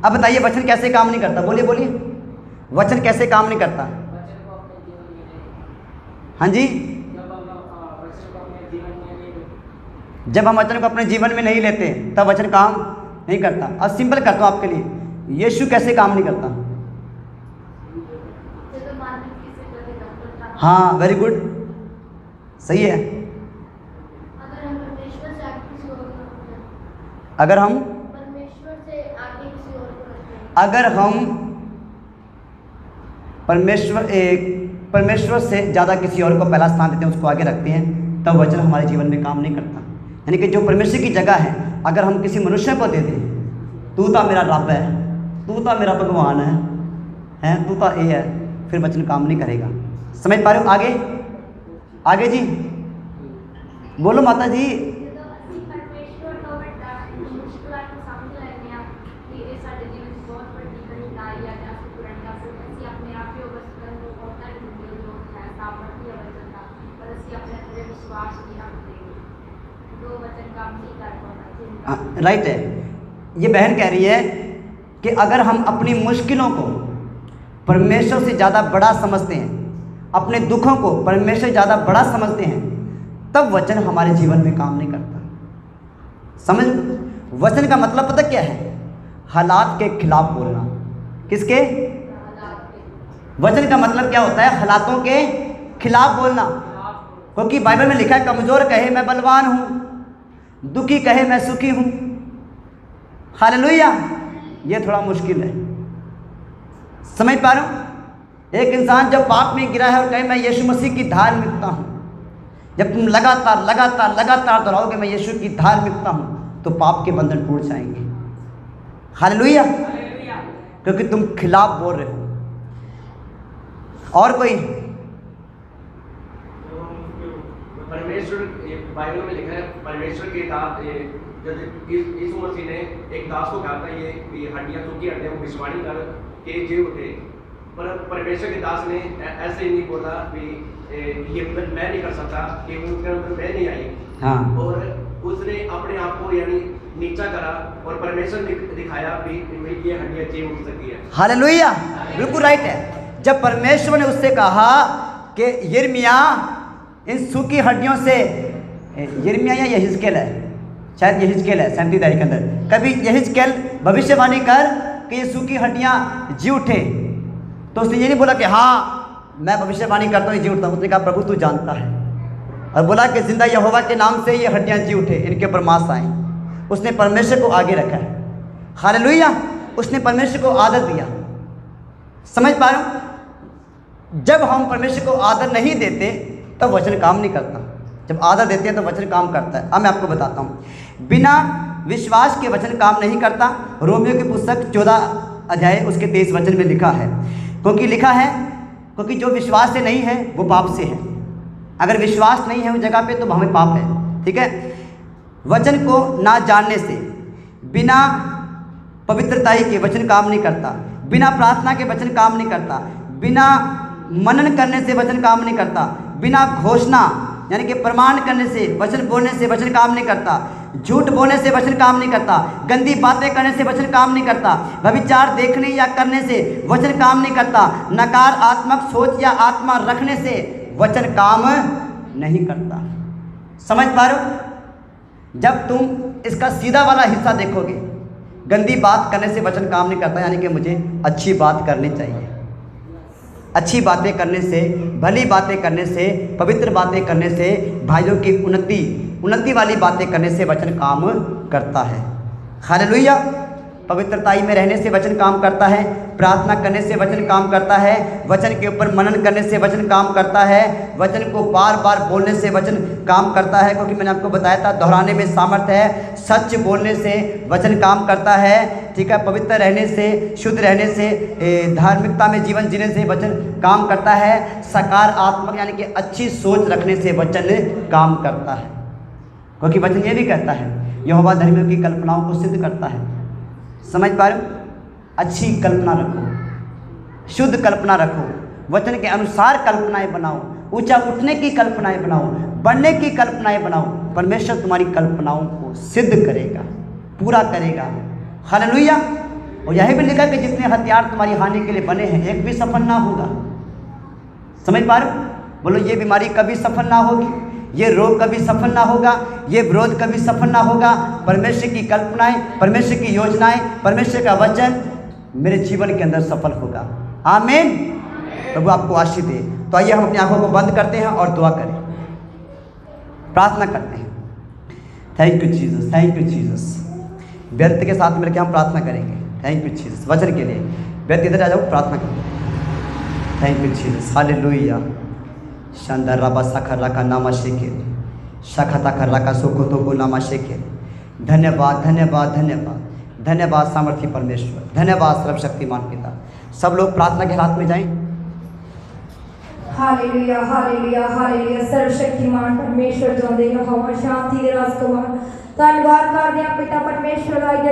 अब बताइए, वचन कैसे काम नहीं करता? बोलिए बोलिए, वचन कैसे काम नहीं करता? हाँ जी, जब हम वचन को अपने जीवन में नहीं लेते तब वचन काम नहीं करता। अब सिंपल करता हूँ आपके लिए, यीशु कैसे काम नहीं करता? हाँ, वेरी गुड, सही है। अगर हम परमेश्वर से ज़्यादा किसी और को पहला स्थान देते हैं, उसको आगे रखते हैं, तब वचन हमारे जीवन में काम नहीं करता। यानी कि जो परमेश्वर की जगह है, अगर हम किसी मनुष्य को दे दें, तू तो मेरा रब है, तू तो मेरा भगवान है, तू तो ये है, फिर वचन काम नहीं करेगा। समझ पा रहे हो? आगे आगे जी, बोलो माता जी। राइट है। ये बहन कह रही है कि अगर हम अपनी मुश्किलों को परमेश्वर से ज़्यादा बड़ा समझते हैं, अपने दुखों को परमेश्वर से ज़्यादा बड़ा समझते हैं, तब वचन हमारे जीवन में काम नहीं करता। समझ, वचन का मतलब पता क्या है? हालात के खिलाफ बोलना। किसके? वचन का मतलब क्या होता है? हालातों के खिलाफ बोलना। क्योंकि बाइबल में लिखा है, कमज़ोर कहे मैं बलवान हूँ, दुखी कहे मैं सुखी हूँ। हालेलुया। ये थोड़ा मुश्किल है। समझ पा रहे हो? एक इंसान जब पाप में गिरा है और कहे मैं यीशु मसीह की धार्मिकता हूँ, जब तुम लगातार लगातार लगातार दोहराओगे मैं यीशु की धार्मिकता हूँ, तो पाप के बंधन टूट जाएंगे। हालेलुया। क्योंकि तुम खिलाफ बोल रहे हो। और कोई? परमेश्वर, बाइबल में लिखा है, परमेश्वर के दास, यीशु मसीह ने एक दास को कहा था, ये हड्डियां सूखी हड्डियां भविष्यवाणी कर के जी उठे। पर परमेश्वर के दास ने ऐसे नहीं बोला कि ये मैं नहीं कर सकता, कि उनके अंदर मैं नहीं आई। हाँ। और उसने अपने आप को यानी नीचा करा और परमेश्वर ने दिखाया कि ये हड्डियां जी उठ सकती है। हालेलुया। बिल्कुल राइट है। जब परमेश्वर ने उससे कहा कि यिर्मयाह इन सूखी हड्डियों से, यिर्मयाह या यहिजकेल है, शायद यहिजकेल है 37 के अंदर, कभी यहिजकेल भविष्यवाणी कर कि ये सूखी हड्डियाँ जी उठे, तो उसने ये नहीं बोला कि हाँ मैं भविष्यवाणी करता हूँ जी उठता हूँ। उसने कहा प्रभु तू जानता है, और बोला कि जिंदा यहोवा के नाम से ये हड्डियाँ जी उठे, इनके ऊपर मांस आए। उसने परमेश्वर को आगे रखा है। हालेलुया, उसने परमेश्वर को आदर दिया। समझ पा रहे हो? जब हम परमेश्वर को आदर नहीं देते तब वचन काम नहीं करता, जब आदर देते हैं तो वचन काम करता है। अब मैं आपको बताता हूँ, बिना विश्वास के वचन काम नहीं करता। रोमियो की पुस्तक 14 अध्याय उसके 23 वचन में लिखा है, क्योंकि लिखा है क्योंकि जो विश्वास से नहीं है वो पाप से है। अगर विश्वास नहीं है उस जगह पे तो हमें पाप है। ठीक है, वचन को ना जानने से, बिना पवित्रता के वचन काम नहीं करता, बिना प्रार्थना के वचन काम नहीं करता, बिना मनन करने से वचन काम नहीं करता, बिना घोषणा यानी कि प्रमाण करने से, वचन बोलने से वचन काम नहीं करता, झूठ बोलने से वचन काम नहीं करता, गंदी बातें करने से वचन काम नहीं करता, व्यभिचार देखने या करने से वचन काम नहीं करता, नकारात्मक सोच या आत्मा रखने से वचन काम नहीं करता। समझ पा रहे हो? जब तुम इसका सीधा वाला हिस्सा देखोगे, गंदी बात करने से वचन काम नहीं करता, यानी कि मुझे अच्छी बात करनी चाहिए। अच्छी बातें करने से, भली बातें करने से, पवित्र बातें करने से, भाइयों की उन्नति वाली बातें करने से वचन काम करता है। हालेलुया, पवित्रताई में रहने से वचन काम करता है, प्रार्थना करने से वचन काम करता है, वचन के ऊपर मनन करने से वचन काम करता है, वचन को बार बार बोलने से वचन काम करता है, क्योंकि मैंने आपको बताया था दोहराने में सामर्थ्य है। सच बोलने से वचन काम करता है। ठीक है, पवित्र रहने से, शुद्ध रहने से, धार्मिकता में जीवन जीने से वचन काम करता है। सकारात्मक यानी कि अच्छी सोच रखने से वचन काम करता है, क्योंकि वचन ये भी कहता है यहोवा धर्मियों की कल्पनाओं को सिद्ध करता है। समझ पा रहे हो? अच्छी कल्पना रखो, शुद्ध कल्पना रखो, वचन के अनुसार कल्पनाएं बनाओ, ऊंचा उठने की कल्पनाएं बनाओ, बढ़ने की कल्पनाएं बनाओ। परमेश्वर तुम्हारी कल्पनाओं को सिद्ध करेगा, पूरा करेगा। हालेलुया। और यही भी लिखा कि जितने हथियार तुम्हारी हानि के लिए बने हैं एक भी सफल ना होगा। समझ पा रहे हो? बोलो, ये बीमारी कभी सफल ना होगी, ये रोग कभी सफल ना होगा, ये विरोध कभी सफल ना होगा। परमेश्वर की कल्पनाएं, परमेश्वर की योजनाएं, परमेश्वर का वचन मेरे जीवन के अंदर सफल होगा। आमीन। प्रभु आपको आशीष दे। तो आइए हम अपनी आंखों को बंद करते हैं और दुआ करें, प्रार्थना करते हैं। Thank you Jesus, thank you Jesus. व्यर्थ के साथ मिलकर हम प्रार्थना करेंगे। थैंक यू जीसस वचन के लिए। व्यर्थ इधर आ जाओ, प्रार्थना करें। Thank you Jesus, hallelujah. शानदार रबा साखर रखा नामा शेखे, शखता कर रखा सुखो तो को नामा शेखे। धन्यवाद, धन्यवाद, धन्यवाद, धन्यवाद सामर्थ्य परमेश्वर, धन्यवाद सर्वशक्तिमान पिता। सब लोग प्रार्थना के हाथ में जाएं। Hallelujah, hallelujah, hallelujah. सर्वशक्तिमान परमेश्वर जो दे यहोवा शांति दे राजकुमार, धन्यवाद कर दिया पिता परमेश्वर आई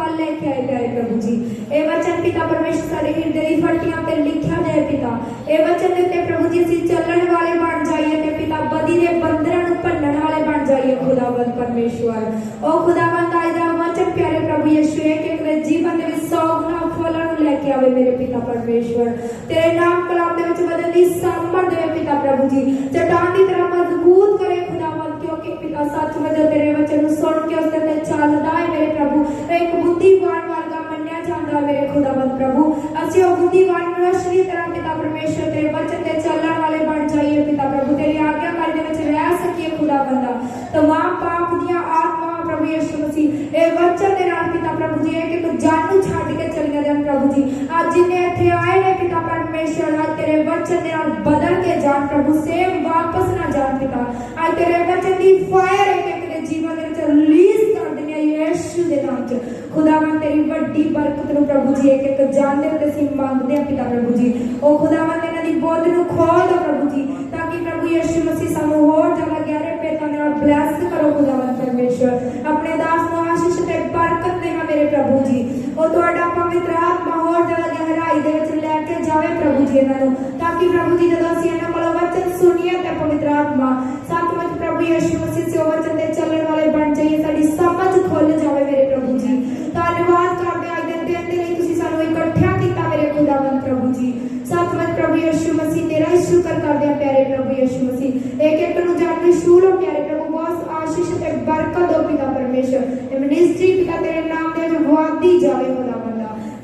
लेके आए प्यारे प्रभु जी। ए वचन पिता परमेश्वर सारे हृदय दी फटियां ते लिखा जाए पिता। ए वचन दे प्रभु जी ਅਸੀਂ ਚੱਲਣ ਵਾਲੇ ਬਣ ਜਾਈਏ ਤੇ ਪਿਤਾ ਬਦੀ ਦੇ ਬੰਦਰਾਂ ਨੂੰ ਭੰਨਣ ਵਾਲੇ ਬਣ ਜਾਈਏ ਖੁਦਾਵੰਦ परमेश्वर। ओ खुदावंद आज ਦਾ वचन प्यारे प्रभु यीशु एक ਦੇ ਜੀਵਨ ਦੇ ਵਿੱਚ 100 ਗੁਣਾ ਫਲਾਂ ਨੂੰ ਲੈ ਕੇ ਆਵੇ ਮੇਰੇ ਪਿਤਾ परमेश्वर। ਤੇਰੇ ਨਾਮ ਕਲਾਮ ਦੇ ਵਿੱਚ ਬਦਲਣ ਦੀ ਸਾਮਰਥ ਦੇਵੇ ਪਿਤਾ प्रभु जी। चट्टान की तरह मजबूत करे खुदावंद, क्योंकि पिता सच में जो तेरे वचन ਨੂੰ सुन के उसके अंदर ਚੱਲਦਾ है मेरे प्रभु। एक बुद्धिमान वर्गा मन्या जाता मेरे खुदावंद प्रभु। ਅਸੀਂ ਉਹ बुद्धिमान मनुष्य की तरह पिता परमेश्वर तेरे वचन ते ਚੱਲਣ वाले बन जाइए पिता प्रभु। तेरी आज्ञाकारी ਦੇ ਵਿੱਚ ਰਹਿ ਸਕੀਏ खुदावंद। तमाम पाप ਦੀਆਂ आत्मावां प्रभु यीशु मसीह ਇਹ वचन ਦੇ ਨਾਲ पिता प्रभु जी एक एक जान ਨੂੰ ਛੱਡ ਕੇ ਚਲੀਆਂ ਜਾਣ प्रभु जी। ਅੱਜ ਜਿੰਨੇ ਇੱਥੇ ਆਏ ਨੇ पिता परमेश्वर आज तेरे वचन ਦੇ ਨਾਲ बदल के जान प्रभु, सेम वापस ना जान पिता। आज तेरे वचन ਦੀ फायर एक एक ਦੇ ਜੀਵਨ ਦੇ ਵਿੱਚ ਰਿਲੀਜ਼ ਕਰ ਦਿੰਦੇ ਆ यीशु ਦੇ ਨਾਮ 'ਚ खुदावंद। तेरी ਵੱਡੀ ਬਰਕਤ ਨੂੰ प्रभु जी एक एक जान ਦੇ ਉੱਤੇ ਅਸੀਂ ਮੰਗਦੇ ਆ पिता प्रभु जी। ਉਹ खुदावंद ਇਹਨਾਂ ਦੀ ਬੋਧ ਨੂੰ ਖੋਲ ਦੋ प्रभु जी, ਤਾਂ ਕਿ प्रभु यीशु मसीह ਸਾਨੂੰ ਹੋਰ ਜ਼ਿਆਦਾ ਗਹਿਰੇ ਭੇਤਾਂ ਨਾਲ ਬਲੈਸ ਕਰੋ खुदावंद परमेश्वर। ਆਪਣੇ ਦਾਸ ਨੂੰ ਆਸ਼ੀਸ਼ ਤੇ ਬਰਕਤ ਦੇਣਾ ਮੇਰੇ प्रभु जी। ਉਹ ਤੁਹਾਡਾ ਪਵਿੱਤਰ ਆਤਮਾ ਹੋਰ ਜ਼ਿਆਦਾ ਗਹਿਰਾਈ ਦੇ ਵਿੱਚ ਲੈ ਕੇ ਜਾਵੇ प्रभु जी ਇਹਨਾਂ ਨੂੰ, ਤਾਂ ਕਿ प्रभु जी ਜਦੋਂ ਅਸੀਂ ਇਹਨਾਂ ਕੋਲੋਂ ਵਚਨ ਸੁਣੀਏ ਤੇ ਪਵਿੱਤਰ ਆਤਮਾ ਸੱਚਮੁੱਚ प्रभु यीशु मसीह से वचन ਦੇ ਚੱਲਣ ਵਾਲੇ ਬਣ ਜਾਈਏ। ਸਾਡੀ ਸਮਝ ਖੁੱਲ ਜਾਵੇ ਮੇਰੇ प्रभु जी। ਧੰਨਵਾਦ ਕਰਦੇ ਅੱਜ ਦੇ ਦਿਨ ਦੇ ਲਈ ਤੁਸੀਂ ਸਾਨੂੰ ਇਕੱਠਿਆਂ ਕੀਤਾ ਮੇਰੇ खुदावंद प्रभु जी। सचमुच प्रभु यीशु मसीह तेरा ही शुक्र करते हैं प्यारे प्रभु यीशु मसीह। एक एक ਨੂੰ ਜਾਣ ਕੇ ਸ਼ੂਲੋ प्यारे प्रभु बहुत आशीष ਤੇ ਬਰਕਤ ਦੋ पिता परमेश्वर। ਇਹ ਮਿਨਿਸਟਰੀ पिता तेरे नाम ਦੇ ਵਿੱਚ ਵਧਦੀ ਜਾਵੇ खुदावंद।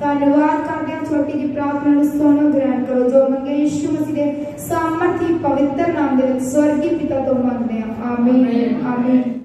ਧੰਨਵਾਦ ਕਰਦੇ ਹਾਂ, ਛੋਟੀ ਜਿਹੀ ਪ੍ਰਾਰਥਨਾ ਨੂੰ ਸੁਣੋ, ਗ੍ਰਹਿਣ ਕਰੋ। ਜੋ ਮੰਗੇ यीशु मसीह ਦੇ ਸਾਮਰਥੀ ਪਵਿੱਤਰ ਨਾਮ ਦੇ ਵਿੱਚ स्वर्गीय पिता तो मंगते हैं। आमीन आमीन।